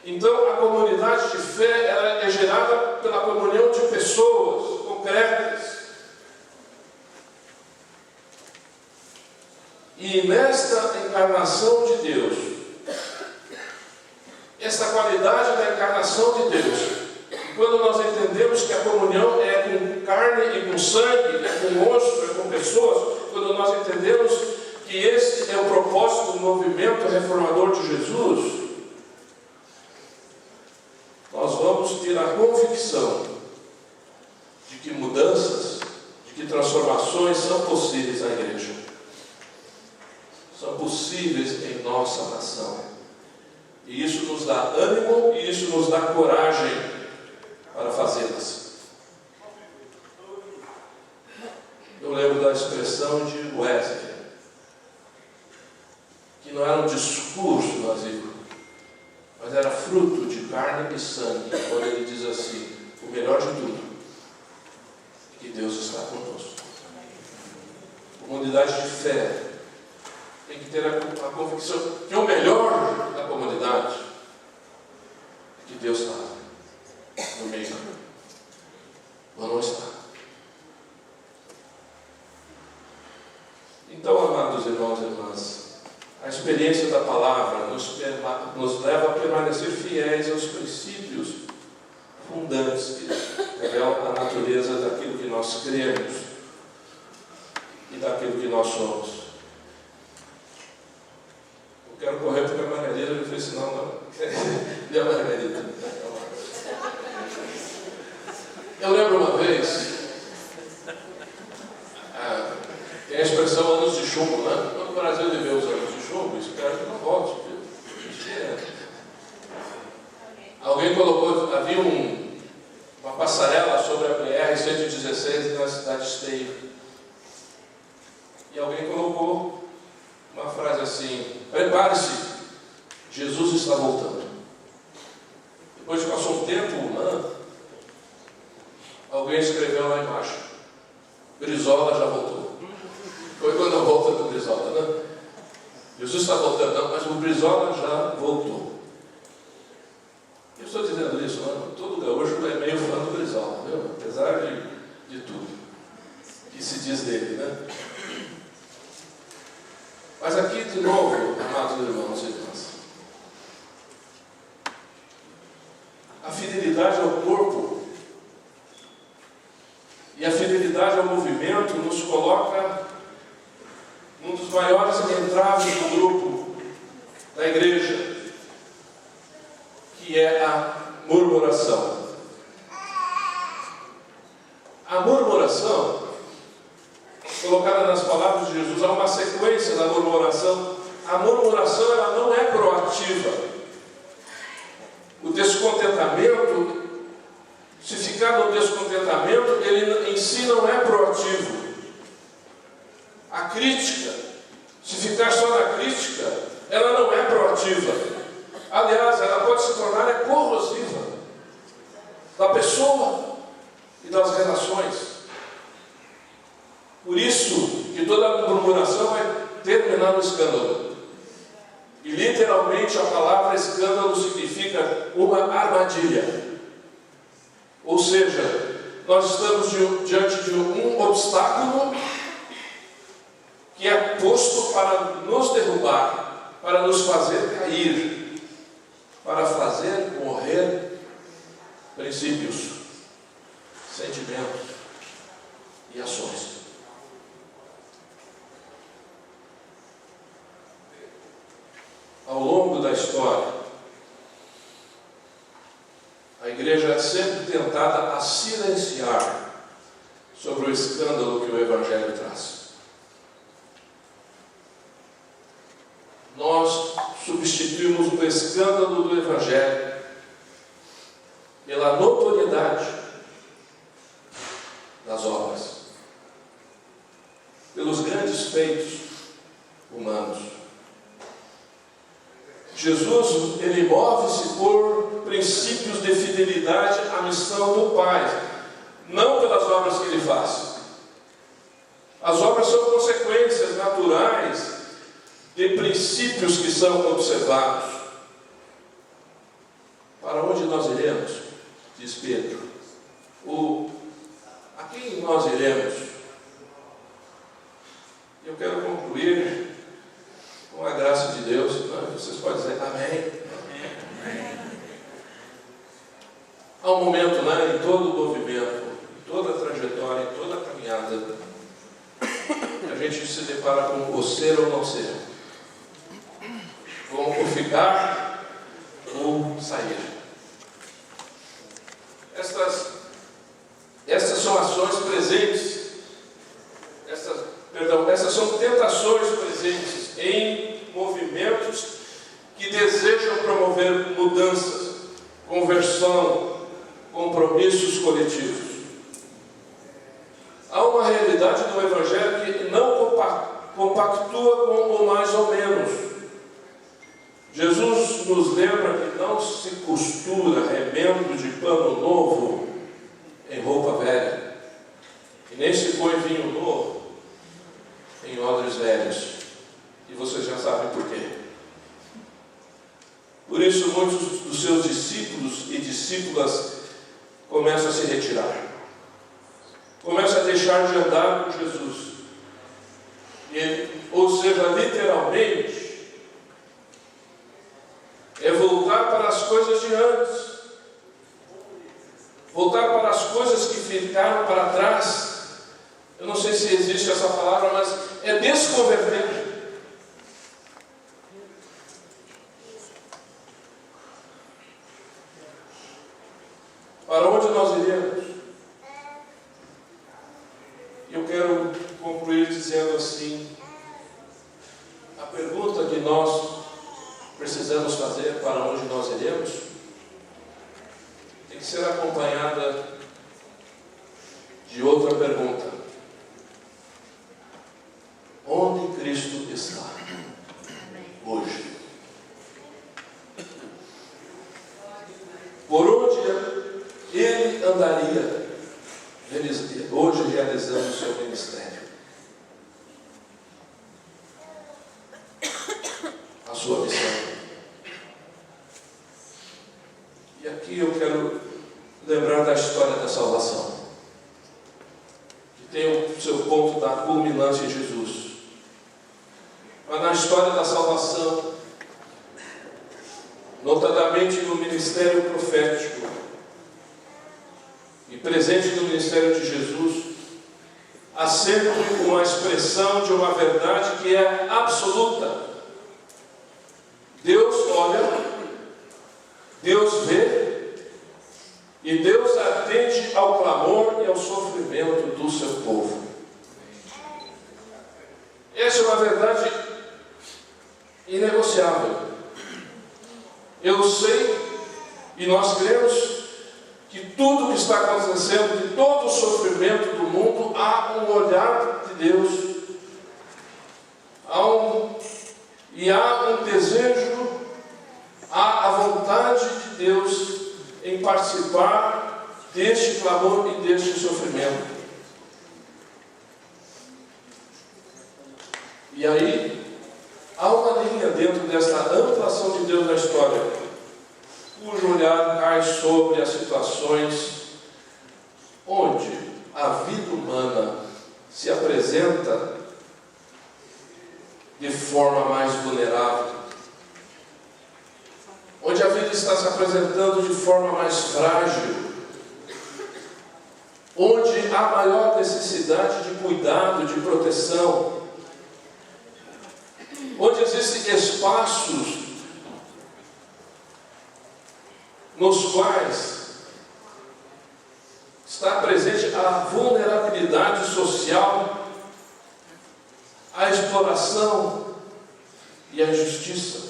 Então, a comunidade de fé, ela é gerada pela comunhão de pessoas concretas. E nesta encarnação de Deus, esta qualidade da encarnação de Deus, quando nós entendemos que a comunhão é com carne e com sangue, é com osso, é com pessoas, quando nós entendemos que esse é o propósito do movimento reformador de Jesus, nós vamos ter a convicção de que mudanças, de que transformações são possíveis na igreja. São possíveis em nossa nação. E isso nos dá ânimo e isso nos dá coragem para fazê-las. Eu lembro da expressão de Wesley, que não era um discurso vazio, mas era fruto de carne e sangue, quando ele diz assim: o melhor de tudo é que Deus está conosco. Comunidade de fé tem que ter a convicção que o melhor da comunidade é que Deus está no meio, ou não está. Então, amados irmãos e irmãs, a experiência da palavra nos leva a permanecer fiéis aos princípios fundantes revela a natureza daquilo que nós cremos e daquilo que nós somos. Eu quero correr para a Margarida, eu falei assim, não. E a Margarida? Eu lembro uma vez, tem a expressão anos de chumbo, né? Quando o Brasil viveu os anos de chumbo, espero que não volte. Alguém colocou, havia uma passarela sobre a BR-116 na cidade de Esteio. E alguém colocou uma frase assim: prepare-se, Jesus está voltando. Depois passou um tempo, alguém escreveu lá embaixo: Brizola já voltou. Foi quando a volta do Brizola, né? Jesus está voltando, não, mas o Brizola já voltou. Eu estou dizendo isso, não? Todo gaúcho é meio fã do Brizola, viu? Apesar de tudo que se diz dele, né? Mas aqui, de novo, amados irmãos e irmãs, a fidelidade ao corpo e a fidelidade ao movimento nos coloca num dos maiores entraves do grupo da igreja, que é a murmuração. A murmuração, colocada nas palavras de Jesus, há uma sequência da murmuração. A murmuração, ela não é proativa. O descontentamento, se ficar no descontentamento, ele em si não é proativo. A crítica, se ficar só na crítica, ela não é proativa. Aliás, ela pode se tornar corrosiva da pessoa e das relações. Por isso que toda murmuração vai terminar no escândalo. E literalmente a palavra escândalo significa uma armadilha. Ou seja, nós estamos diante de um obstáculo que é posto para nos derrubar, para nos fazer cair, para fazer morrer princípios, sentimentos e ações. Ao longo da história, a igreja é sempre tentada a silenciar sobre o escândalo que o Evangelho traz. Nós substituímos o escândalo do Evangelho pela notoriedade das obras, pelos grandes feitos humanos. Jesus, ele move-se por princípios de fidelidade à missão do Pai, não pelas obras que ele faz. As obras são consequências naturais de princípios que são observados. Para onde nós iremos? Diz Pedro. A quem nós iremos? Eu quero concluir com a graça de Deus. Vocês podem dizer amém? Há um momento, em todo o movimento, em toda a trajetória, em toda a caminhada, a gente se depara com o ser ou não ser. Vamos ficar ou sair. Estas são ações presentes, essas são tentações presentes em movimentos que desejam promover mudanças, conversão, compromissos coletivos. Há uma realidade do Evangelho que não compactua com o mais ou menos. Jesus nos lembra que não se costura remendo de pano novo em roupa velha, e nem se põe vinho novo em odres velhos. E vocês já sabem por quê. Por isso, muitos dos seus discípulos e discípulas começam a se retirar, começam a deixar de andar com Jesus. Ou seja, literalmente, é voltar para as coisas de antes, voltar para as coisas que ficaram para trás. Eu não sei se existe essa palavra, mas é desconverter. Para onde nós iremos? Eu quero concluir dizendo assim: a pergunta que nós precisamos fazer, para onde nós iremos, tem que ser acompanhada de outra pergunta: onde Cristo está hoje? Por onde Ele andaria hoje realizando o seu ministério, a sua missão? E aqui eu quero lembrar da história da salvação, que tem o seu ponto da culminância em Jesus. Mas na história da salvação, notadamente no ministério profético e presente no ministério de Jesus, há sempre uma expressão de uma verdade que é absoluta. Deus olha, Deus vê, e Deus atende ao clamor e ao sofrimento do seu povo. Essa é uma verdade inegociável. Eu sei, e nós cremos, que tudo que está acontecendo, de todo o sofrimento do mundo, há um olhar de Deus, há um desejo, há a vontade de Deus em participar deste clamor e deste sofrimento. E aí, há uma linha dentro dessa ampla ação de Deus na história, cujo olhar cai sobre as situações onde a vida humana se apresenta de forma mais vulnerável, onde a vida está se apresentando de forma mais frágil, onde há maior necessidade de cuidado, de proteção, onde existem espaços nos quais está presente a vulnerabilidade social, a exploração e a injustiça.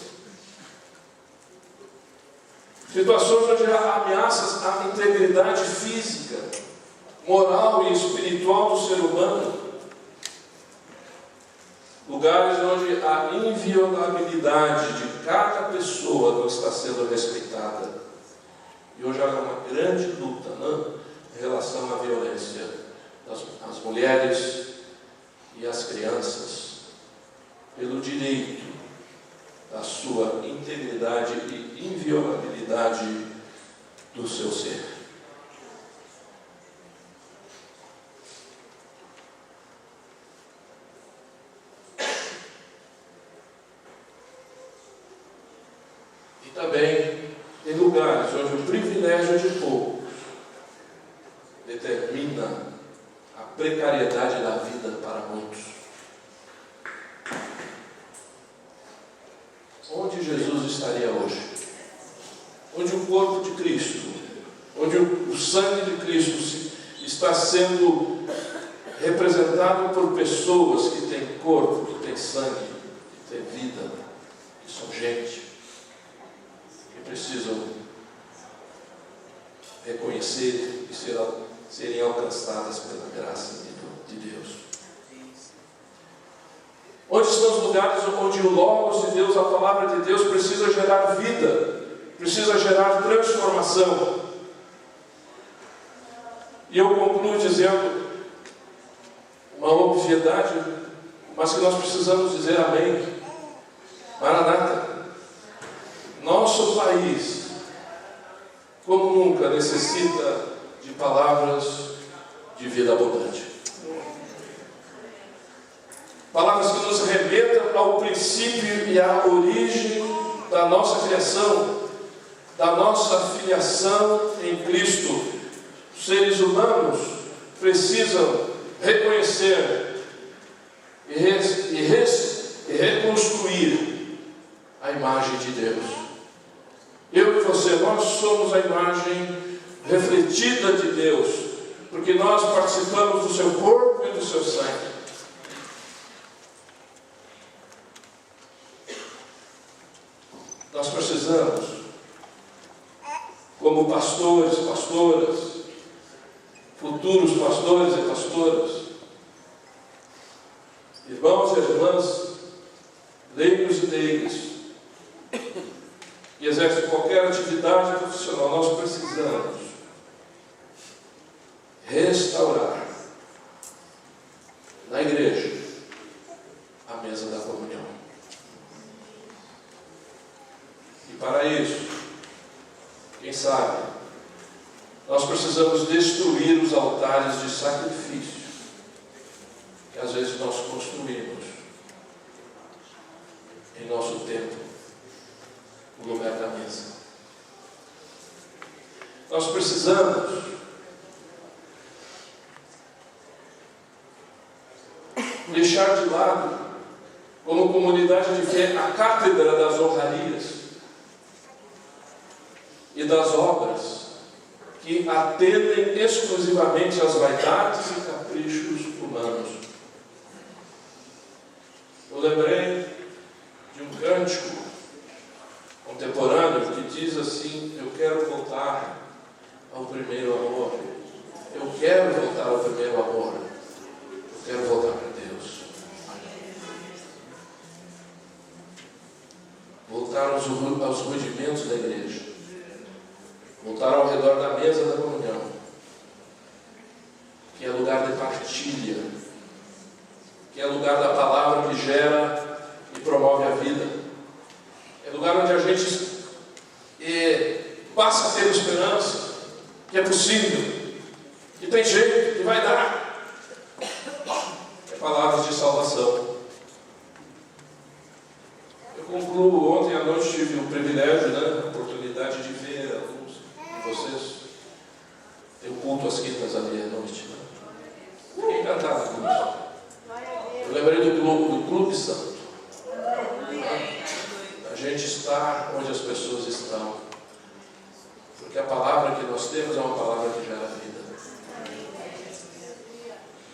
Situações onde há ameaças à integridade física, moral e espiritual do ser humano. Lugares onde a inviolabilidade de cada pessoa não está sendo respeitada. E hoje há uma grande luta, em relação à violência às mulheres e às crianças, pelo direito da sua integridade e inviolabilidade do seu ser. E também tem lugares onde o privilégio de poucos determina a precariedade da vida para muitos. Onde Jesus estaria hoje? Onde o corpo de Cristo, onde o sangue de Cristo está sendo representado por pessoas que têm corpo, que têm sangue, que têm vida, que são gente, que precisam reconhecer e serem alcançadas pela graça de Deus. Onde estão os lugares onde o Logos de Deus, a palavra de Deus, precisa gerar vida, precisa gerar transformação? E eu concluo dizendo uma obviedade, mas que nós precisamos dizer amém. Maranata. Nosso país, como nunca, necessita de palavras de vida abundante. Palavras que nos remetam ao princípio e à origem da nossa criação, da nossa filiação em Cristo, seres humanos precisam reconhecer e reconstruir a imagem de Deus. Eu e você, nós somos a imagem refletida de Deus, porque nós participamos do seu corpo e do seu sangue. Nós precisamos, como pastores, pastoras, futuros pastores e pastoras, irmãos e irmãs, leigos e leigas, que exercem qualquer atividade profissional, nós precisamos restaurar na igreja a mesa da comunhão. E para isso, quem sabe, nós precisamos destruir os altares de sacrifício que às vezes nós construímos em nosso templo, no lugar da mesa. Nós precisamos deixar de lado, como comunidade de fé, a cátedra das honrarias e das obras que atendem exclusivamente às vaidades e caprichos humanos. Eu lembrei de um cântico contemporâneo que diz assim: eu quero voltar ao primeiro amor. Eu quero voltar ao primeiro amor. Eu quero voltar para Deus. Voltar aos rudimentos da igreja. Voltar ao redor da mesa da comunhão, que é lugar de partilha, que é lugar da palavra que gera e promove a vida. É lugar onde a gente passa a ter esperança, que é possível, que tem jeito, que vai dar. É palavras de salvação. Eu concluo, ontem à noite tive o privilégio, a oportunidade de ver alguns de vocês. Tem um culto às quintas ali à noite. Fiquei encantado com isso. Eu lembrei do Clube Santo. A gente está onde as pessoas estão. Porque a palavra que nós temos é uma palavra que gera vida.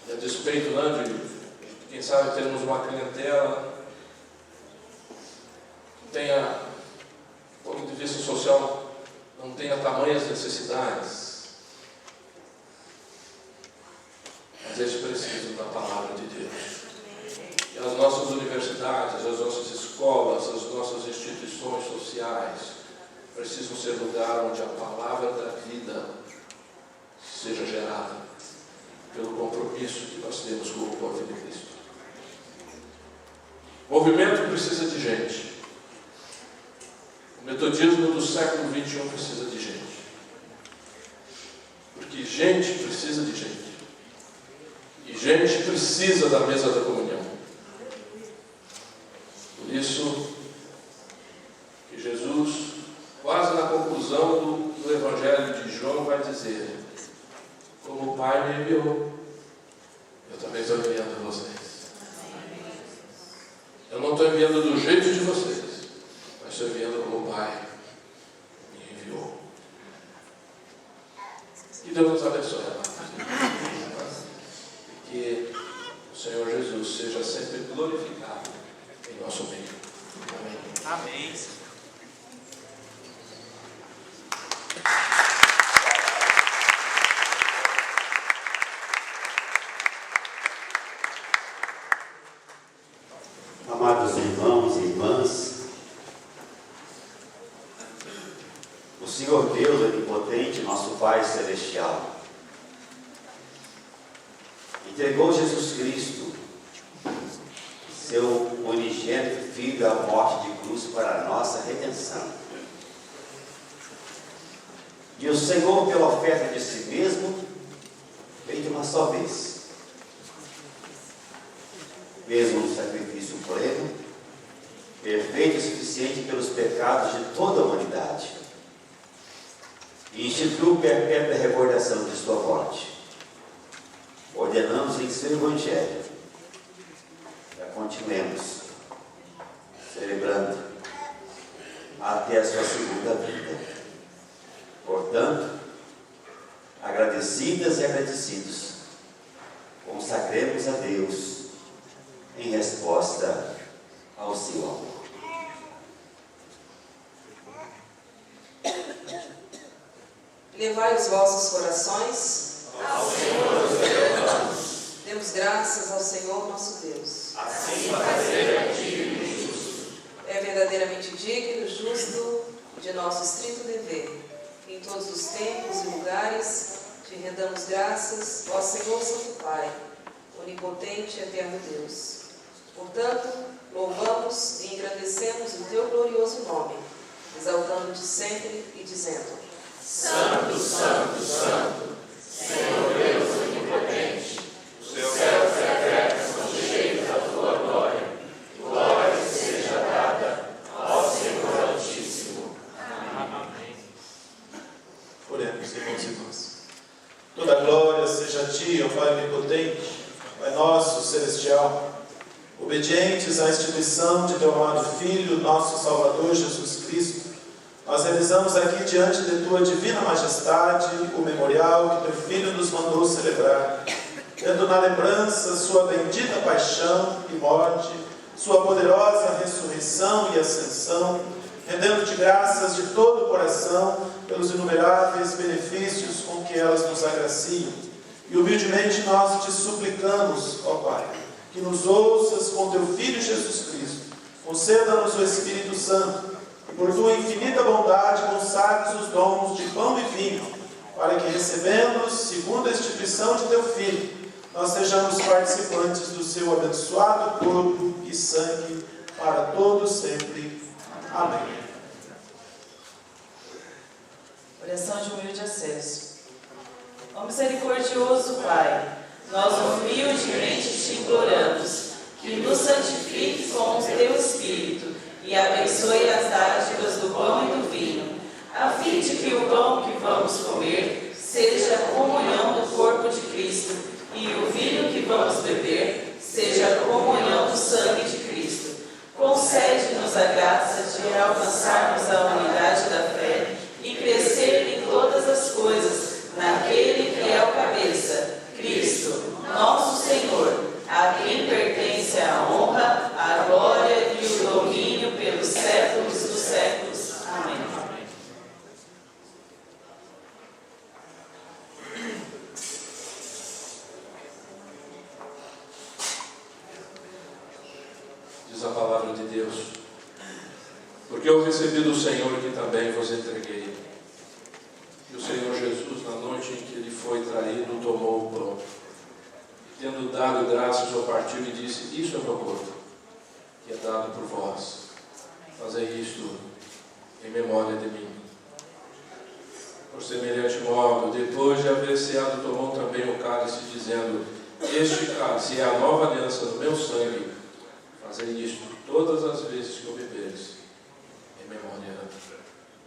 E a despeito, de quem sabe termos uma clientela que tenha, do ponto de vista social, não tenha tamanhas necessidades, mas eles precisam da palavra de Deus. E as nossas universidades, as nossas escolas, as nossas instituições sociais precisam ser lugar onde a palavra da vida seja gerada pelo compromisso que nós temos com o corpo de Cristo. O movimento precisa de gente. O metodismo do século XXI precisa de gente. Porque gente precisa de gente. E gente precisa da mesa da comunhão. Por isso que Jesus, quase na conclusão do Evangelho de João, vai dizer: como o Pai me enviou, eu também estou enviando vocês. Eu não estou enviando do jeito de vocês, mas estou enviando como o Pai me enviou. Que Deus nos abençoe, amados. E que o Senhor Jesus seja sempre glorificado em nosso meio. Amém. Amém. Amados irmãos e irmãs, o Senhor Deus onipotente, nosso Pai Celestial, entregou Jesus Cristo, seu unigênito Filho, à morte de cruz para a nossa redenção. E o Senhor, pela oferta de si mesmo, veio de uma só vez, mesmo no sacrifício pleno, perfeito e suficiente pelos pecados de toda a humanidade, e instituiu perpétua recordação de sua seu Evangelho. Já continuemos celebrando até a sua segunda vida. Portanto, agradecidas e agradecidos, consagremos a Deus em resposta ao seu amor. Levai os vossos corações ao Senhor. Demos graças ao Senhor nosso Deus. Assim fazer é digno e justo. É verdadeiramente digno e justo de nosso estrito dever. Em todos os tempos e lugares te rendamos graças, ó Senhor Santo Pai, onipotente e eterno Deus. Portanto, louvamos e engrandecemos o teu glorioso nome, exaltando-te sempre e dizendo: Santo, Santo, Santo, Senhor Deus onipotente, os céus e a terra são cheios da tua glória. Glória seja dada ao Senhor Altíssimo. Amém. Oremos, irmãos e irmãs. Toda glória seja a Ti, ó Pai onipotente, Pai nosso celestial, obedientes à instituição de Teu amado Filho, nosso Salvador Jesus Cristo. Nós realizamos aqui diante de Tua Divina Majestade o memorial que Teu Filho nos mandou celebrar, tendo na lembrança Sua bendita paixão e morte, Sua poderosa ressurreição e ascensão, rendendo-te graças de todo o coração pelos inumeráveis benefícios com que elas nos agraciam. E humildemente nós te suplicamos, ó Pai, que nos ouças com Teu Filho Jesus Cristo, conceda-nos o Espírito Santo, e por Tua infinita bondade consagres os dons de pão e vinho, para que, recebendo-os segundo a instituição de Teu Filho, nós sejamos participantes do Seu abençoado corpo e sangue, para todos sempre. Amém. Oração de humilde acesso. Ó misericordioso Pai, nós humildemente te imploramos que nos santifique com o Teu Espírito e abençoe as dádivas do pão e do vinho, a fim de que o pão que vamos comer seja a comunhão do corpo de Cristo e o vinho que vamos beber seja a comunhão do sangue de Cristo. Concede-nos a graça de alcançarmos a unidade da fé e crescer em todas as coisas naquele que é o cabeça, Cristo, nosso Senhor, a quem pertence a honra, a glória e o domínio pelos séculos dos séculos. Amém. Diz a palavra de Deus: porque eu recebi do Senhor que também vos entreguei. E o Senhor Jesus, na noite em que ele foi traído, tomou o pão. E, tendo dado graças, o partiu e disse: isso é meu corpo, que é dado por vós. Fazei isto em memória de mim. Por semelhante modo, depois de haver ceado, tomou também o cálice, dizendo: este cálice é a nova aliança no meu sangue. Fazei isto todas as vezes que o beberes, em memória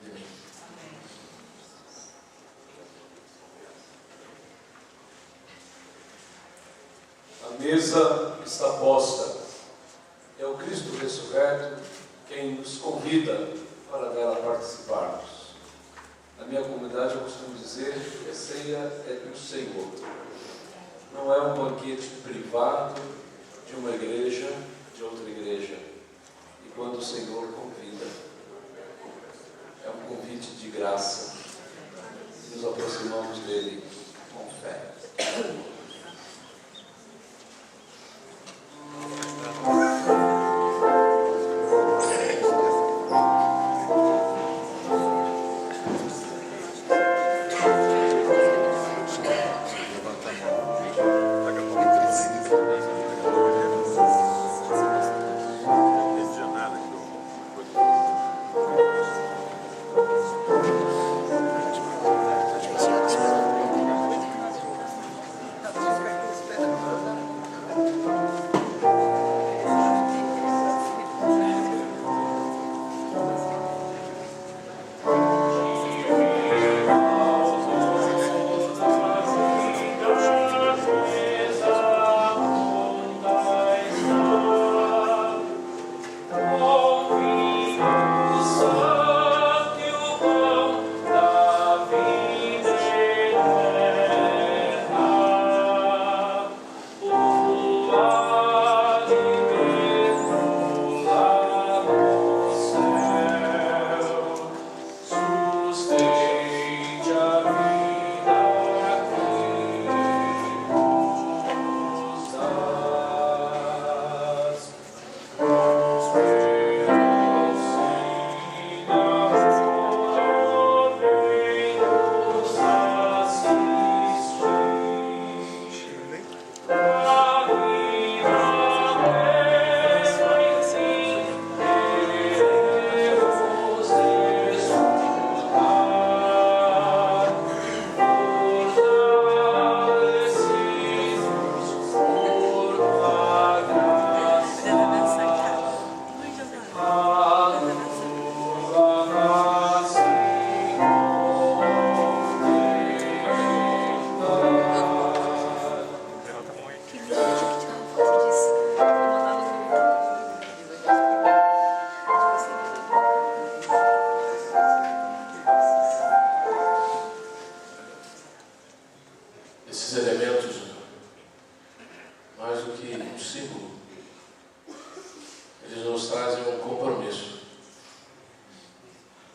de mim. A mesa está posta. É o Cristo ressurreto quem nos convida para dela participarmos. Na minha comunidade eu costumo dizer que a ceia é do Senhor. Não é um banquete privado de uma igreja, de outra igreja. E quando o Senhor convida, é um convite de graça. E nos aproximamos dele com fé. esses elementos, mais do que um símbolo, eles nos trazem um compromisso.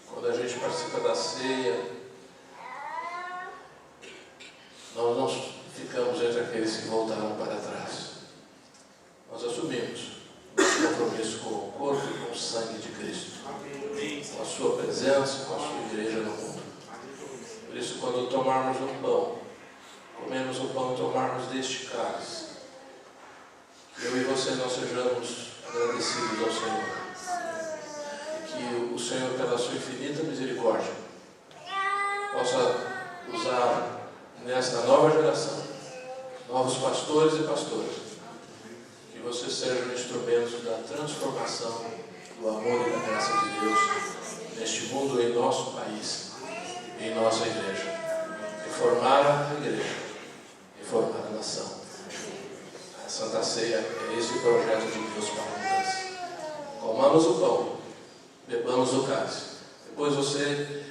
Quando a gente participa da ceia, nós não ficamos entre aqueles que voltaram para trás. Nós assumimos nosso compromisso com o corpo e com o sangue de Cristo, com a sua presença, com a sua igreja no mundo. Por isso, quando tomarmos um pão, comemos o pão, tomarmos deste cálice, eu e você não sejamos agradecidos ao Senhor. E que o Senhor, pela sua infinita misericórdia, possa usar nesta nova geração novos pastores e pastoras, que vocês sejam instrumentos da transformação, do amor e da graça de Deus neste mundo, em nosso país, em nossa igreja. Reformar a igreja, reformar a nação. A Santa Ceia é esse o projeto de Deus para a mudança. Comamos o pão, bebamos o cálice. Depois você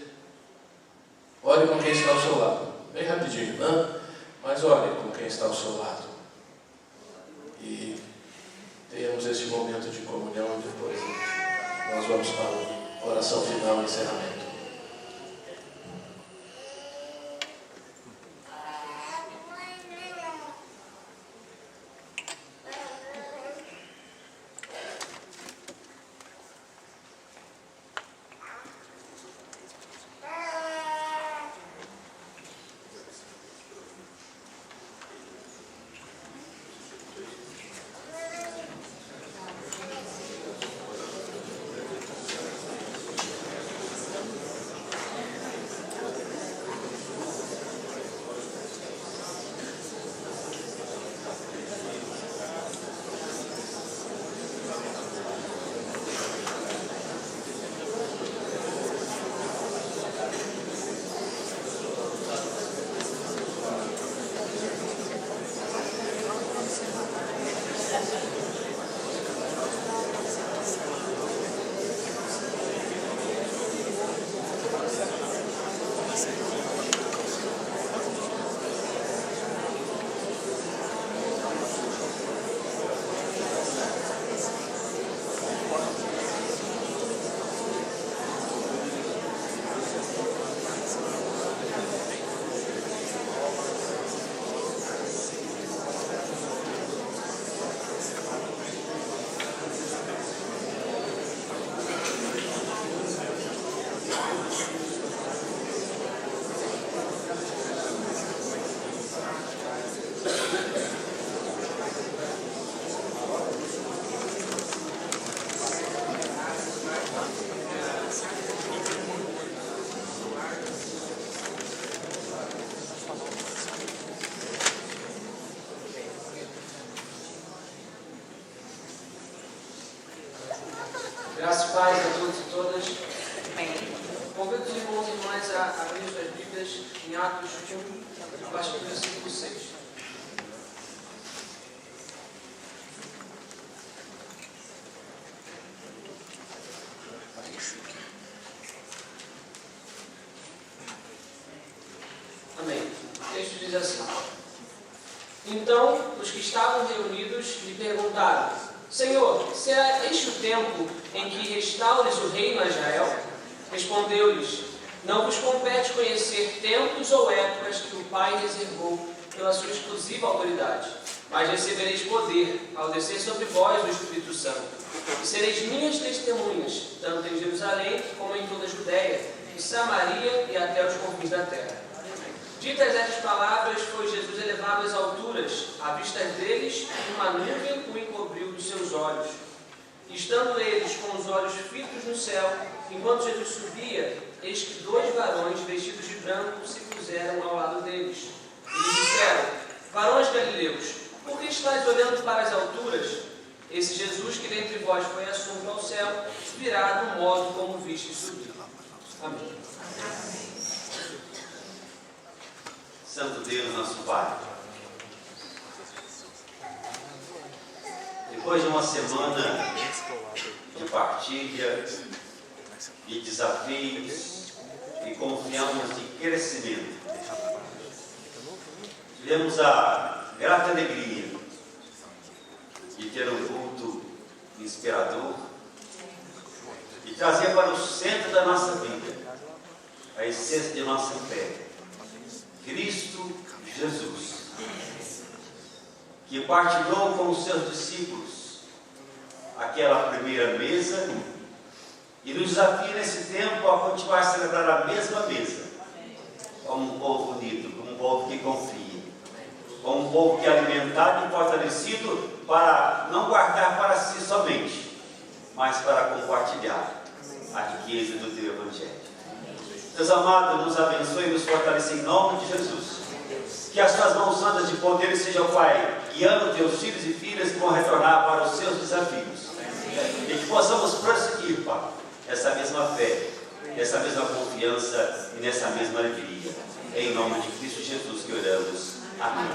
ore com quem está ao seu lado. Bem rapidinho, né? Mas ore com quem está ao seu lado. E tenhamos este momento de comunhão e depois nós vamos para a oração final e encerramento. Graças e paz a todos e todas. Convido os irmãos e irmãs a abrir suas Bíblias em Atos 1, a partir do versículo 6. Amém. O texto diz assim: Então, os que estavam reunidos lhe perguntaram: Senhor, será este o tempo em que restaures o reino a Israel? Respondeu-lhes: Não vos compete conhecer tempos ou épocas que o Pai reservou pela sua exclusiva autoridade, mas recebereis poder ao descer sobre vós o Espírito Santo, e sereis minhas testemunhas, tanto em Jerusalém como em toda a Judéia, em Samaria e até os confins da terra. Ditas estas palavras, foi Jesus elevado às alturas, à vista deles, uma nuvem o encobriu dos seus olhos. E estando eles com os olhos fitos no céu, enquanto Jesus subia, eis que 2 varões vestidos de branco se puseram ao lado deles. E lhes disseram: Varões galileus, por que estáis olhando para as alturas? Esse Jesus que dentre vós foi assunto ao céu, virá do modo como viste subir. Amém. Santo Deus, nosso Pai, depois de uma semana de partilha, de desafios e confiança de crescimento, temos a grata alegria de ter um culto inspirador e trazer para o centro da nossa vida a essência de nossa fé, Cristo Jesus, que partilhou com os seus discípulos aquela primeira mesa e nos desafia nesse tempo a continuar a celebrar a mesma mesa, como um povo unido, como um povo que confia, como um povo que é alimentado e fortalecido para não guardar para si somente, mas para compartilhar a riqueza do teu Evangelho. Deus amado, nos abençoe e nos fortaleça em nome de Jesus. Que as tuas mãos santas de poder sejam, Pai, guiando teus filhos e filhas que vão retornar para os seus desafios. E que possamos prosseguir, Pai, essa mesma fé, essa mesma confiança e nessa mesma alegria. Em nome de Cristo Jesus que oramos. Amém.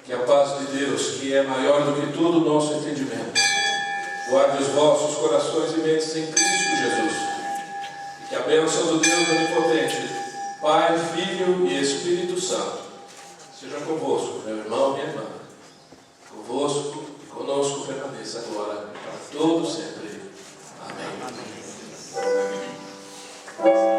Que a paz de Deus, que é maior do que todo o nosso entendimento, guarde os vossos corações e mentes em Cristo Jesus. E que a bênção do Deus Onipotente, Pai, Filho e Espírito Santo, seja convosco, meu irmão e minha irmã. Convosco e conosco permaneça agora, para todo sempre. Amém.